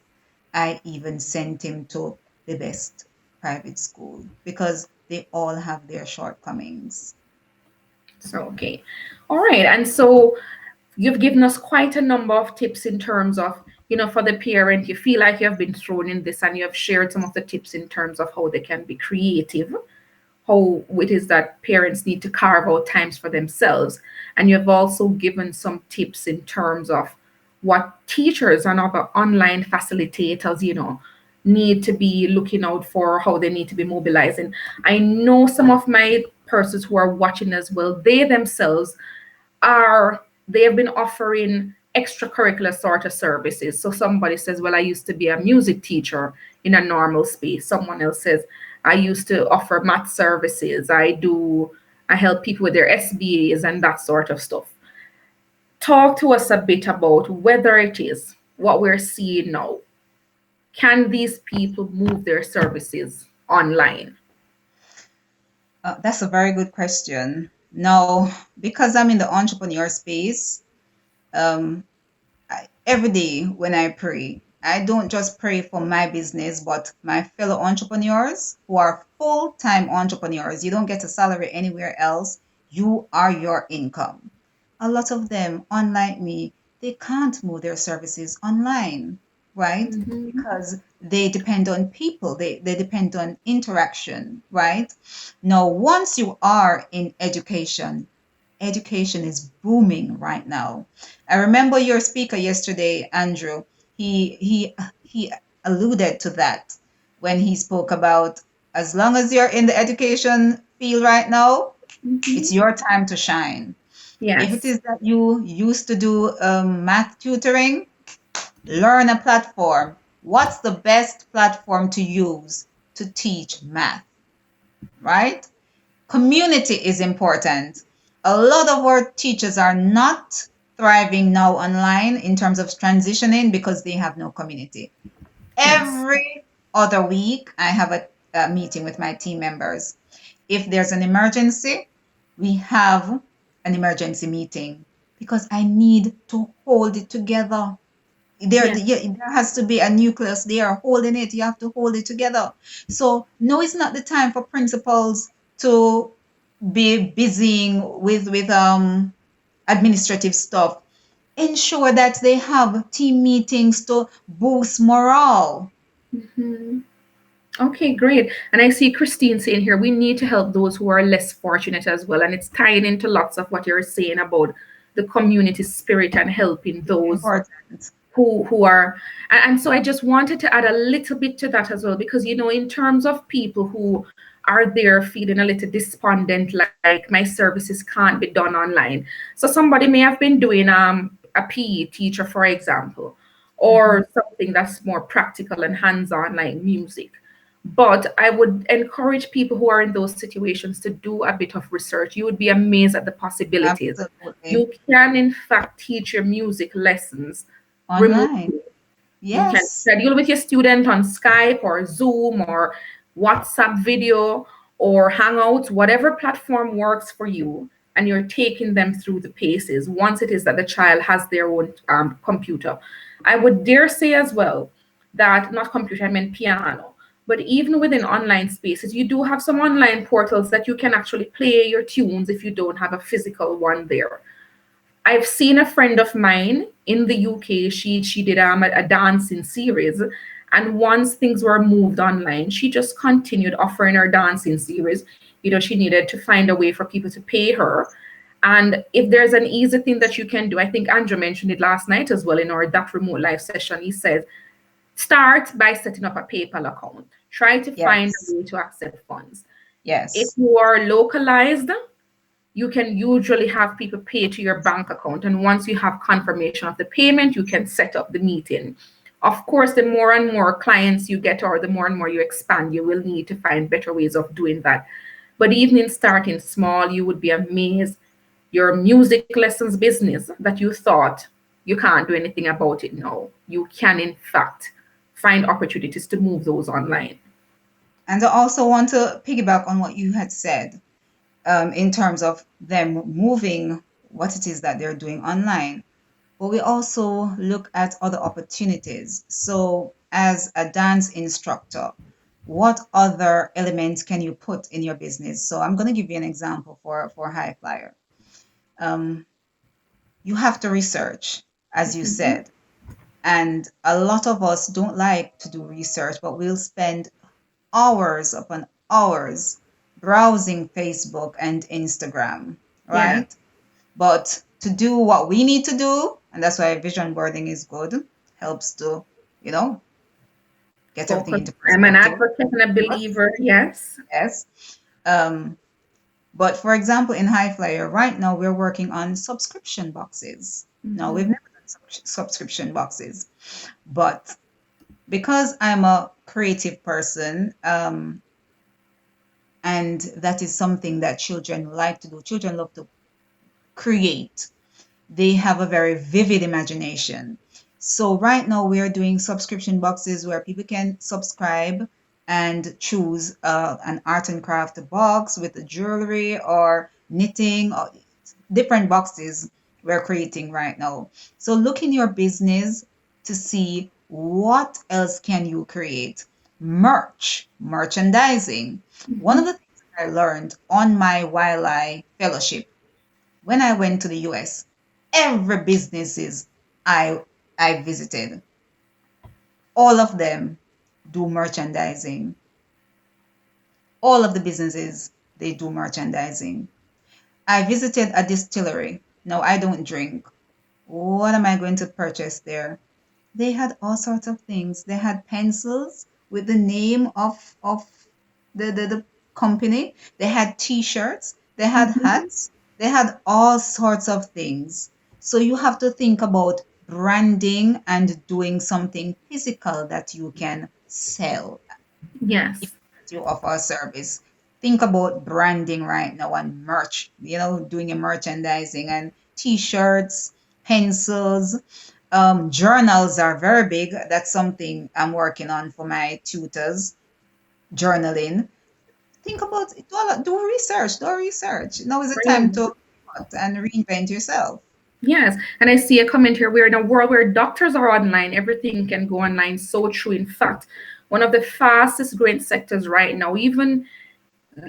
I even sent him to the best private school because they all have their shortcomings.
so okay. All right. And so you've given us quite a number of tips in terms of, for the parent, you feel like you have been thrown in this and you have shared some of the tips in terms of how they can be creative, how it is that parents need to carve out times for themselves. And you've also given some tips in terms of what teachers and other online facilitators, need to be looking out for, how they need to be mobilizing. I know some of my persons who are watching as well, they themselves they have been offering extracurricular sort of services. So somebody says, well, I used to be a music teacher in a normal space. Someone else says, I used to offer math services. I help people with their SBAs and that sort of stuff. Talk to us a bit about whether it is what we're seeing now. Can these people move their services online?
That's a very good question. Now, because I'm in the entrepreneur space, um, every day when I pray, I don't just pray for my business, but my fellow entrepreneurs who are full time entrepreneurs. You don't get a salary anywhere else, you are your income. A lot of them, unlike me, they can't move their services online, right?
Mhm.
Because they depend on people, they depend on interaction, right? Now, once you are in education, education is booming right now. I remember your speaker yesterday, Andrew. He alluded to that when he spoke about as long as you're in the education field right now, it's
Mhm.
your time to shine. If it
Yes.
is that you used to do math tutoring, learn a platform. What's the best platform to use to teach math, right? Community is important. A lot of our teachers are not thriving now online in terms of transitioning because they have no community.
Yes.
Every other week, I have a meeting with my team members. If there's an emergency, we have an emergency meeting because I need to hold it together.
Yeah.
There has to be a nucleus there holding it. You have to hold it together. So no, it's not the time for principals to be busying with administrative stuff. Ensure that they have team meetings to boost morale.
Mhm. Okay, great. And I see Christine saying here, we need to help those who are less fortunate as well. And it's tying into lots of what you're saying about the community spirit and helping those
Important.
who are, and so I just wanted to add a little bit to that as well, because in terms of people who are there feeling a little despondent, like my services can't be done online. So somebody may have been doing a PE teacher, for example,
Mhm.
or something that's more practical and hands-on like music. But I would encourage people who are in those situations to do a bit of research. You would be amazed at the possibilities.
Absolutely.
You can, in fact, teach your music lessons
Online.
remotely. You can
Yes.
schedule with your student on Skype or Zoom or WhatsApp video or Hangouts, whatever platform works for you, and you're taking them through the paces once it is that the child has their own computer. I would dare say as well that, not computer, I meant piano. But even within online spaces, you do have some online portals that you can actually play your tunes if you don't have a physical one there. I've seen a friend of mine in the UK. She did a dancing series, and once things were moved online, she just continued offering her dancing series. She needed to find a way for people to pay her. And if there's an easy thing that you can do, I think Andrew mentioned it last night as well in our That Remote Live session. He said, start by setting up a PayPal account. Try to find a
Yes.
way to accept funds. If
Yes.
you are localized, you can usually have people pay to your bank account. And once you have confirmation of the payment, you can set up the meeting. Of course, the more and more clients you get, or the more and more you expand, you will need to find better ways of doing that. But even in starting small, you would be amazed. Your music lessons business that you thought you can't do anything about it now, you can, in fact, find opportunities to move those online.
And I also want to piggyback on what you had said in terms of them moving what it is that they're doing online. But we also look at other opportunities. So, as a dance instructor, what other elements can you put in your business? So, I'm going to give you an example for High Flyer. Um, you have to research, as you
Mhm.
said, and a lot of us don't like to do research, but we'll spend hours upon hours browsing Facebook and Instagram,
Yeah.
right? But to do what we need to do, and that's why vision boarding is good, helps to, you know, get everything
Focus.
into
I'm an
perspective.
advocate and a believer. Yes.
Yes. Um, but for example, in High Flyer, right now we're working on subscription boxes. No, we've
Mhm.
never done subscription boxes, but because I'm a creative person, and that is something that children like to do. Children love to create. They have a very vivid imagination. So right now we are doing subscription boxes where people can subscribe and choose an art and craft box with jewelry or knitting or different boxes we're creating right now. So look in your business to see what else can you create. Merchandising. One of
Mhm.
the things I learned on my YLI fellowship when I went to the US, every businesses I I visited, all of them do merchandising. All of the businesses they do merchandising. I visited a distillery. No, I don't drink. What am I going to purchase there? They had all sorts of things. They had pencils with the name of the company. They had t-shirts. They had
Mhm.
hats. They had all sorts of things. So you have to think about branding and doing something physical that you can sell if
Yes.
you offer a service. Think about branding right now and merch, doing a merchandising and t-shirts, pencils, journals are very big. That's something I'm working on for my tutors, journaling. think about it, do research, do research. Now is the time
Right.
to pivot and reinvent yourself.
Yes, and I see a comment here. We're in a world where doctors are online, everything can go online. So true. In fact, one of the fastest growing sectors right now, even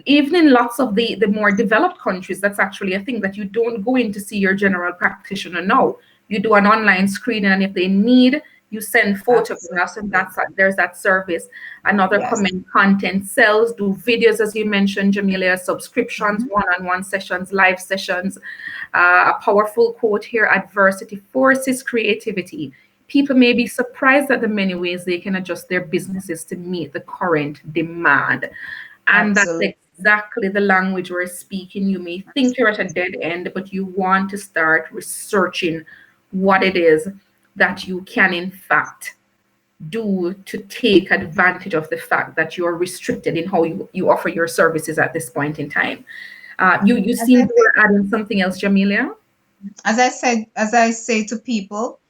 in lots of the more developed countries, that's actually a thing that you don't go in to see your general practitioner now. You do an online screening, and if they need, you send photographs, and
Absolutely.
there's that service. Another
Yes.
comment: content sells, do videos, as you mentioned, Jamellia, subscriptions,
Mhm.
one-on-one sessions, live sessions. A powerful quote here: adversity forces creativity. People may be surprised at the many ways they can adjust their businesses to meet the current demand. And that's
Absolutely.
exactly the language we're speaking. You may think you're at a dead end, but you want to start researching what it is that you can, in fact, do to take advantage of the fact that you're restricted in how you offer your services at this point in time. You
As I
seem to be adding something else, Jamelia.
as I say to people,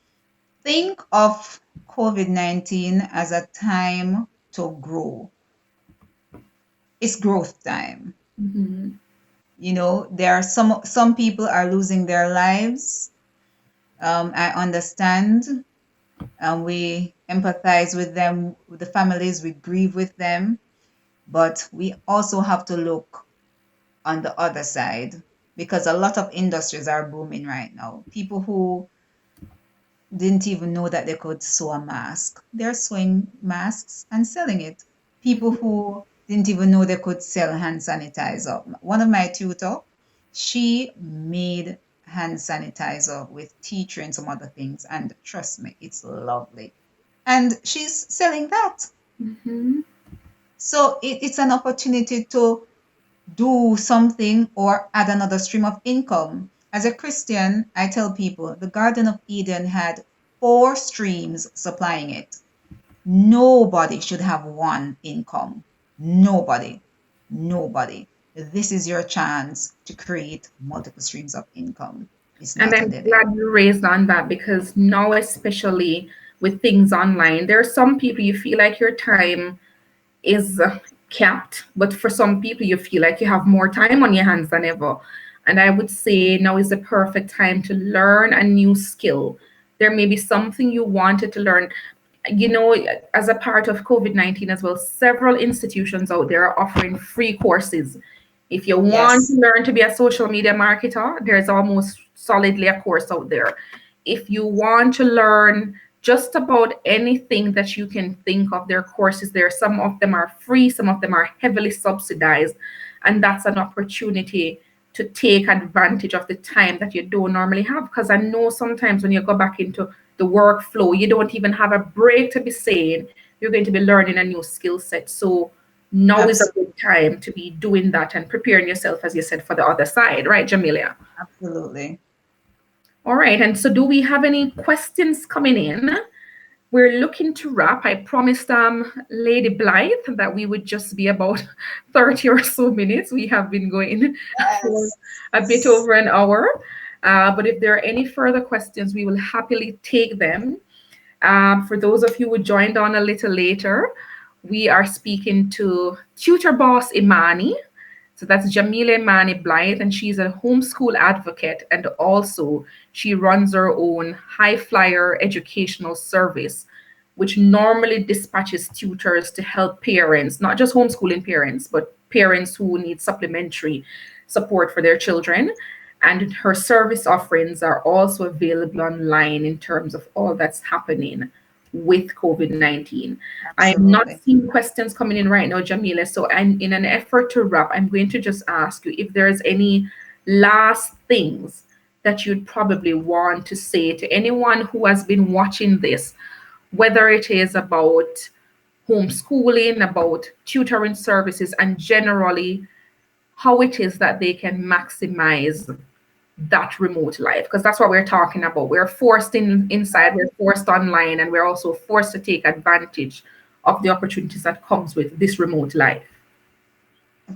think of COVID-19 as a time to grow. It's growth time.
Mhm.
There are some people are losing their lives. I understand. We empathize with them, with the families, we grieve with them, but we also have to look on the other side because a lot of industries are booming right now. People who didn't even know that they could sew a mask, they're sewing masks and selling it. People who didn't even know they could sell hand sanitizer. One of my tutor, she made hand sanitizer with tea tree and some other things, and trust me, it's lovely. And she's selling that.
Mhm.
So it's an opportunity to do something or add another stream of income. As a Christian, I tell people the Garden of Eden had four streams supplying it. Nobody should have one income. Nobody. Nobody. This is your chance to create multiple streams of income. It's
And
not a
I'm
dead end.
glad you raised on that, because now, especially with things online, there are some people you feel like your time is capped, but for some people, you feel like you have more time on your hands than ever. And I would say now is the perfect time to learn a new skill. There may be something you wanted to learn. As a part of COVID-19 as well, several institutions out there are offering free courses. If you want to
Yes,
learn to be a social media marketer, there's almost solidly a course out there. If you want to learn just about anything that you can think of, there are courses there. Some of them are free, some of them are heavily subsidized. And that's an opportunity to take advantage of the time that you don't normally have. Because I know sometimes when you go back into the workflow, you don't even have a break to be saying you're going to be learning a new skill set. So now is a
absolutely.
good time to be doing that and preparing yourself, as you said, for the other side, right, Jamelia?
Absolutely.
All right. And so, do we have any questions coming in? We're looking to wrap. I promised Lady Blythe that we would just be about 30 or so minutes. We have been going for a bit
Yes.
over an hour. But if there are any further questions, we will happily take them. For those of you who joined on a little later, we are speaking to tutor boss Imani. So that's Jamellia Imani Blythe, and she's a homeschool advocate, and also she runs her own high flyer educational service, which normally dispatches tutors to help parents, not just homeschooling parents, but parents who need supplementary support for their children. And her service offerings are also available online in terms of all that's happening with COVID-19. I am not
Absolutely.
seeing questions coming in right now, Jamila. So I'm in an effort to wrap, I'm going to just ask you if there's any last things that you'd probably want to say to anyone who has been watching this, whether it is about homeschooling, about tutoring services, and generally how it is that they can maximize that remote life, because that's what we're talking about. We're forced inside, we're forced online, and we're also forced to take advantage of the opportunities that comes with this remote life.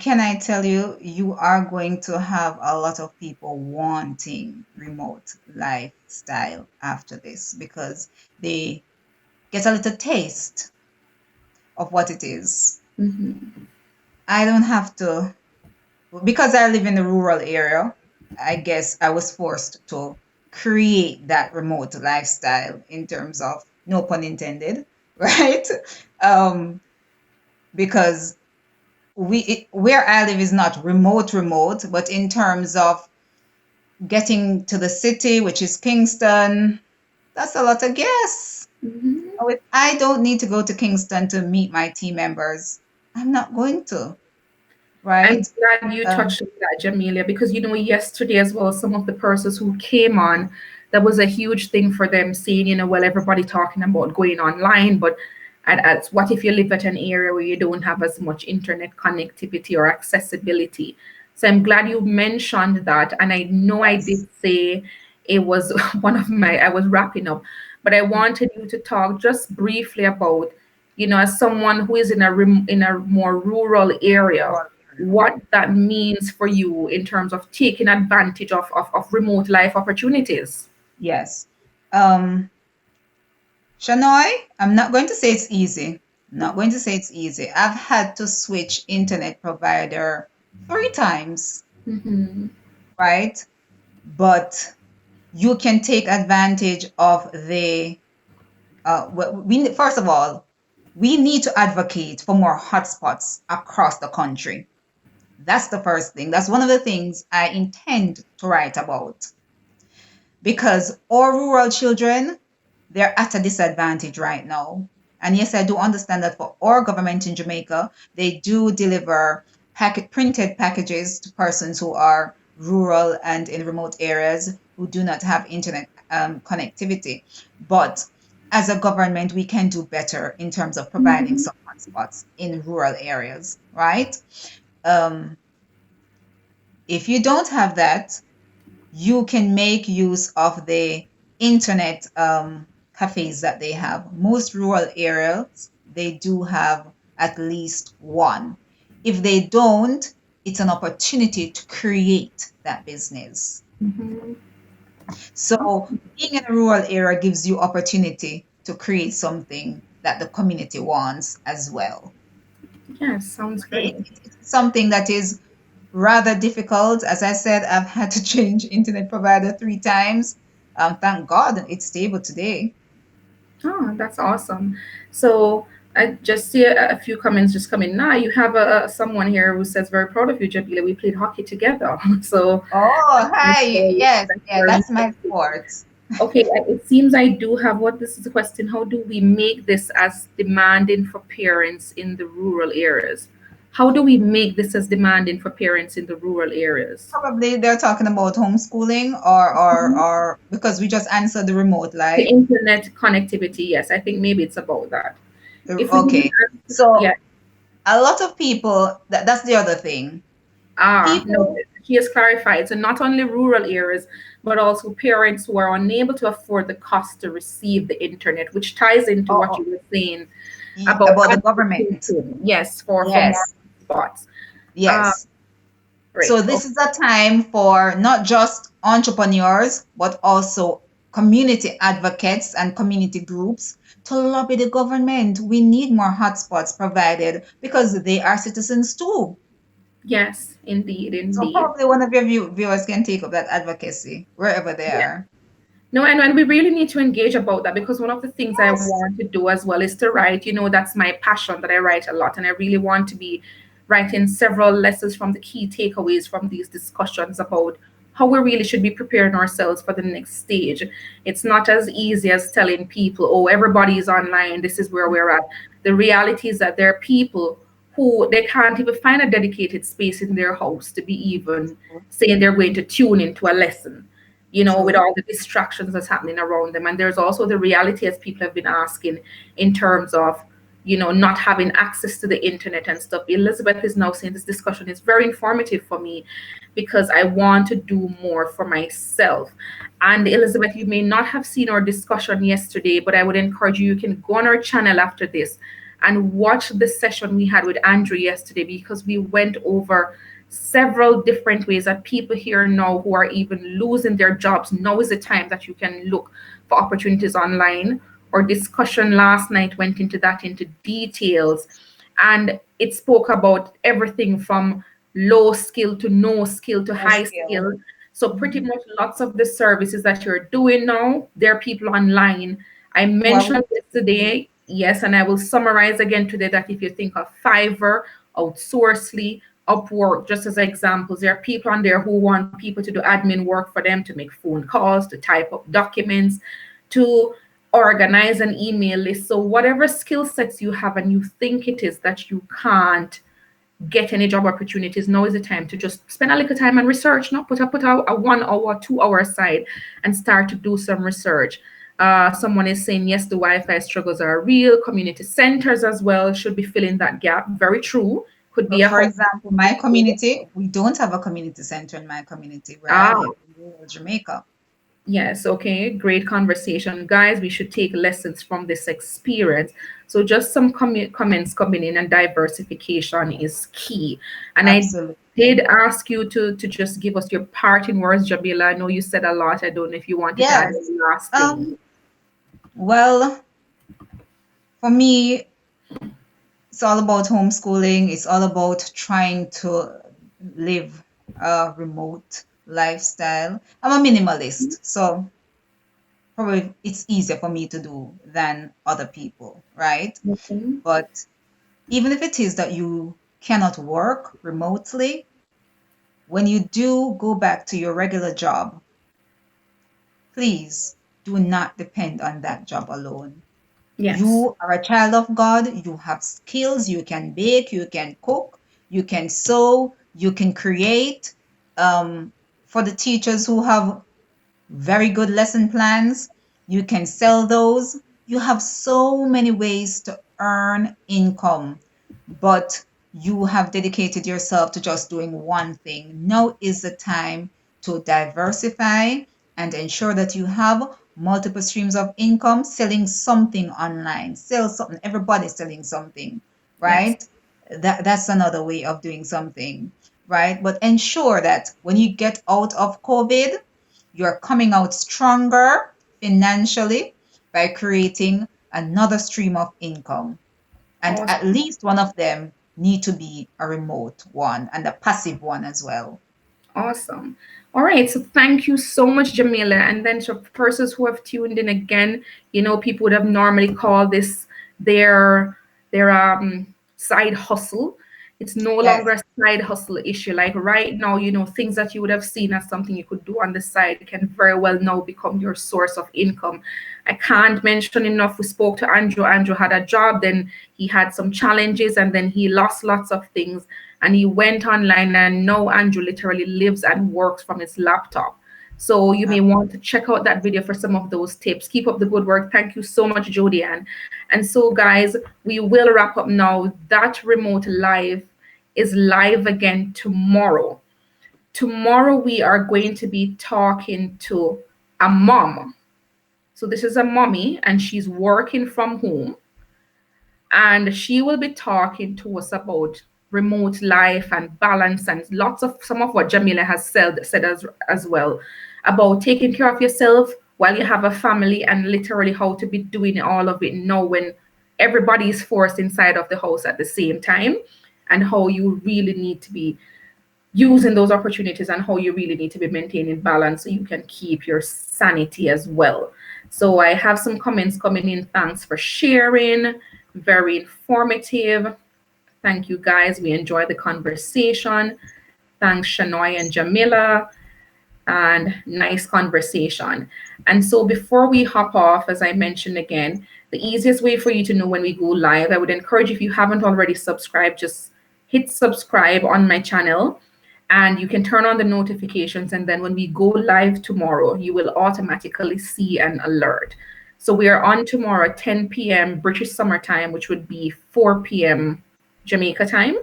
Can I tell you, you are going to have a lot of people wanting remote lifestyle after this because they get a little taste of what it is.
Mhm.
I don't have to, because I live in a rural area, I guess I was forced to create that remote lifestyle in terms of, no pun intended, right? Um, because where I live is not remote, but in terms of getting to the city, which is Kingston, that's a lot of gas.
Mhm.
If I don't need to go to Kingston to meet my team members, I'm not going to,
I'm
right?
glad you
Um,
touched on that, Jamelia, because yesterday as well, some of the persons who came on, that was a huge thing for them, saying, well, everybody talking about going online, but as what if you live at an area where you don't have as much internet connectivity or accessibility? So I'm glad you mentioned that, and I know I
yes.
did say it was I was wrapping up, but I wanted you to talk just briefly about, as someone who is in a more rural area, what that means for you in terms of taking advantage of remote life opportunities.
Yes. Um, Shanoy, I'm not going to say it's easy. I'm not going to say it's easy. I've had to switch internet provider 3 times,
Mm-hmm.
right? But you can take advantage of first of all, we need to advocate for more hotspots across the country. That's the first thing. That's one of the things I intend to write about, because our rural children, they're at a disadvantage right now. And yes, I do understand that for our government in Jamaica, they do deliver printed packages to persons who are rural and in remote areas who do not have internet connectivity. But as a government, we can do better in terms of providing
Mm-hmm.
some hotspots in rural areas, right? Um, if you don't have that, you can make use of the internet cafes that they have. Most rural areas, they do have at least one. If they don't, it's an opportunity to create that business.
Mm-hmm.
So being in a rural area gives you opportunity to create something that the community wants as well.
Yes, sounds great.
It's something that is rather difficult. As I said, I've had to change internet provider 3 times. Thank God it's stable today.
Oh, that's awesome. So I just see a few comments just coming now. You have someone here who says, very proud of you, Jabila. We played hockey together. So
Oh, hi. Yes,
that's
yeah,
very
that's my
impressive.
sport.
Okay, it seems I do have what this is a question. How do we make this as demanding for parents in the rural areas? How do we make this as demanding for parents in the rural areas?
Probably they're talking about homeschooling or because we just answered the remote
The
life.
internet connectivity, yes, I think maybe it's about that. If we didn't
Okay.
answer, yeah,
So a lot of people, that's the other thing.
no,
People,
she has clarified. So not only rural areas, but also parents who are unable to afford the cost to receive the internet, which ties into what
oh,
you were saying about
about the government.
advocating, yes, for more
Yes,
spots. Uh,
yes. So
great.
this
Okay.
is a time for not just entrepreneurs, but also community advocates and community groups to lobby the government. We need more hotspots provided because they are citizens too.
Yes, indeed,
So
indeed.
probably one of your viewers can take up that advocacy wherever they
Yeah.
are.
No, and we really need to engage about that because one of the things I
Yes.
want to do as well is to write. That's my passion that I write a lot, and I really want to be writing several lessons from the key takeaways from these discussions about how we really should be preparing ourselves for the next stage. It's not as easy as telling people, oh, everybody is online, this is where we're at. The reality is that there are people who they can't even find a dedicated space in their house to be even saying they're going to tune into a lesson, with
True.
all the distractions that's happening around them. And there's also the reality, as people have been asking, in terms of, not having access to the internet and stuff. Elizabeth is now saying this discussion is very informative for me because I want to do more for myself. And Elizabeth, you may not have seen our discussion yesterday, but I would encourage you, you can go on our channel after this and watch the session we had with Andrew yesterday because we went over several different ways that people here now who are even losing their jobs, now is the time that you can look for opportunities online. Our discussion last night went into that, into details. and it spoke about everything from low skill to no skill to
No
high
skill.
skill. So pretty
Mhm.
much lots of the services that you're doing now, there are people online. I
Who are
mentioned
Mhm.
yesterday, yes, and I will summarize again today, that if you think of Fiverr, Outsourcely, Upwork, just as examples, there are people on there who want people to do admin work for them, to make phone calls, to type up documents, to organize an email list. So whatever skill sets you have and you think it is that you can't get any job opportunities, now is the time to just spend a little time and research. Now put a 1 hour, 2 hour aside and start to do some research. Someone is saying yes, the Wi-Fi struggles are real. Community centers as well should be filling that gap. Very true. Could be
But
a
for
home.
example, my community, we don't have a community center in my community where I
Ah,
live in rural Jamaica.
yes, okay, great conversation. Guys, we should take lessons from this experience. So, just some comments coming in, and diversification is key. And I
Absolutely.
did ask you to just give us your parting words, Jabila. I know you said a lot. I don't know if you wanted to add
Yes.
any last thing.
Um, well, for me, it's all about homeschooling. It's all about trying to live a remote lifestyle. I'm a minimalist, so probably it's easier for me to do than other people, right?
Okay.
But even if it is that you cannot work remotely, when you do go back to your regular job, please do not depend on that job alone.
Yes.
You are a child of God. You have skills. You can bake, you can cook, you can sew, you can create. For the teachers who have very good lesson plans, you can sell those. You have so many ways to earn income, but you have dedicated yourself to just doing one thing. Now is the time to diversify and ensure that you have multiple streams of income, selling something online. Sell something. Everybody's selling something,
Yes.
right? That's another way of doing something, right? But ensure that when you get out of COVID, you're coming out stronger financially by creating another stream of income. And at
Awesome.
least one of them need to be a remote one and a passive one as well.
Awesome. All right. So thank you so much, Jamila. And then to persons who have tuned in again, people would have normally called this their side hustle. It's no longer
Yes,
a side hustle issue. Like right now, things that you would have seen as something you could do on the side can very well now become your source of income. I can't mention enough. We spoke to Andrew. Andrew had a job, then he had some challenges, and then he lost lots of things, and he went online, and now Andrew literally lives and works from his laptop. So you may want to check out that video for some of those tips. Keep up the good work. Thank you so much, Jody Ann. And so, guys, we will wrap up now. That remote live is live again tomorrow. Tomorrow we are going to be talking to a mom. So this is a mommy, and she's working from home, and she will be talking to us about remote life and balance, and lots of some of what Jamila has said as well, about taking care of yourself while you have a family, and literally how to be doing all of it now when everybody is forced inside of the house at the same time, and how you really need to be using those opportunities, and how you really need to be maintaining balance so you can keep your sanity as well. So I have some comments coming in. Thanks for sharing. Very informative. Thank you, guys. We enjoyed the conversation. Thanks, Shanoy and Jamila, and nice conversation. And so before we hop off, as I mentioned again, the easiest way for you to know when we go live, I would encourage, if you haven't already subscribed, just hit subscribe on my channel, and you can turn on the notifications. And then when we go live tomorrow, you will automatically see an alert. So we are on tomorrow at 10 p.m. British Summer Time, which would be 4 p.m. Jamaica time.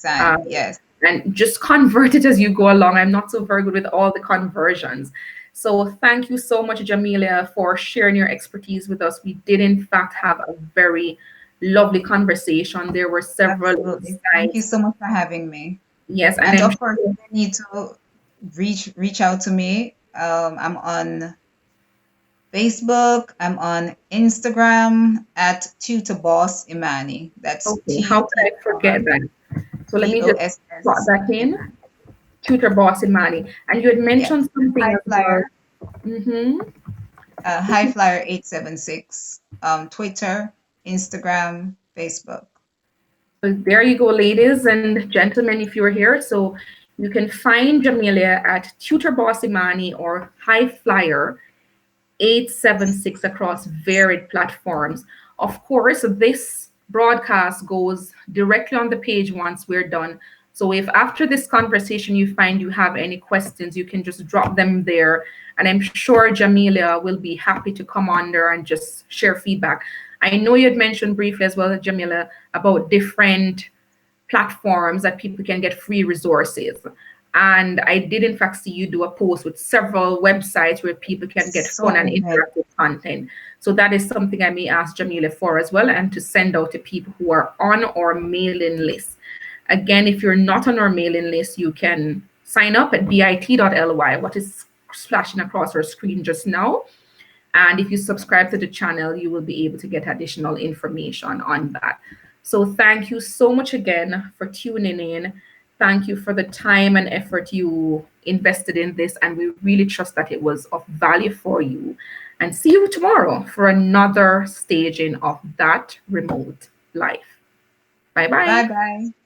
Uh,
time. Yes.
and just convert it as you go along. I'm not so very good with all the conversions. So thank you so much, Jamelia, for sharing your expertise with us. We did, in fact, have a very lovely conversation. There were several
Absolutely. Thank you
insights.
so much for having me.
Yes, and
And
I'm
of course,
sure.
if you need to reach out to me, I'm on Facebook. I'm on Instagram at Tutor Boss Imani. That's
Okay, how could I forget that? So let me just plot
TUTORBOSS.
that in. Tutor Boss Imani. And you had
Yes.
mentioned
And
something
High
as well.
Flyer,
Mm-hmm.
High Flyer 876. Twitter, Instagram, Facebook.
So there you go, ladies and gentlemen, if you're here. So you can find Jamellia at Tutor Boss Imani or High Flyer 876 across varied platforms. Of course, this broadcast goes directly on the page once we're done. So if after this conversation you find you have any questions, you can just drop them there. And I'm sure Jamellia will be happy to come on there and just share feedback. I know you had mentioned briefly as well, Jamellia, about different platforms that people can get free resources. And I did, in fact, see you do a post with several websites where people can get fun and
So many.
interactive content. So that is something I may ask Jamellia for as well, and to send out to people who are on our mailing list. Again, if you're not on our mailing list, you can sign up at bit.ly, what is flashing across our screen just now. And if you subscribe to the channel, you will be able to get additional information on that. So thank you so much again for tuning in. Thank you for the time and effort you invested in this. And we really trust that it was of value for you. And see you tomorrow for another staging of that remote life. Bye bye.
Bye bye.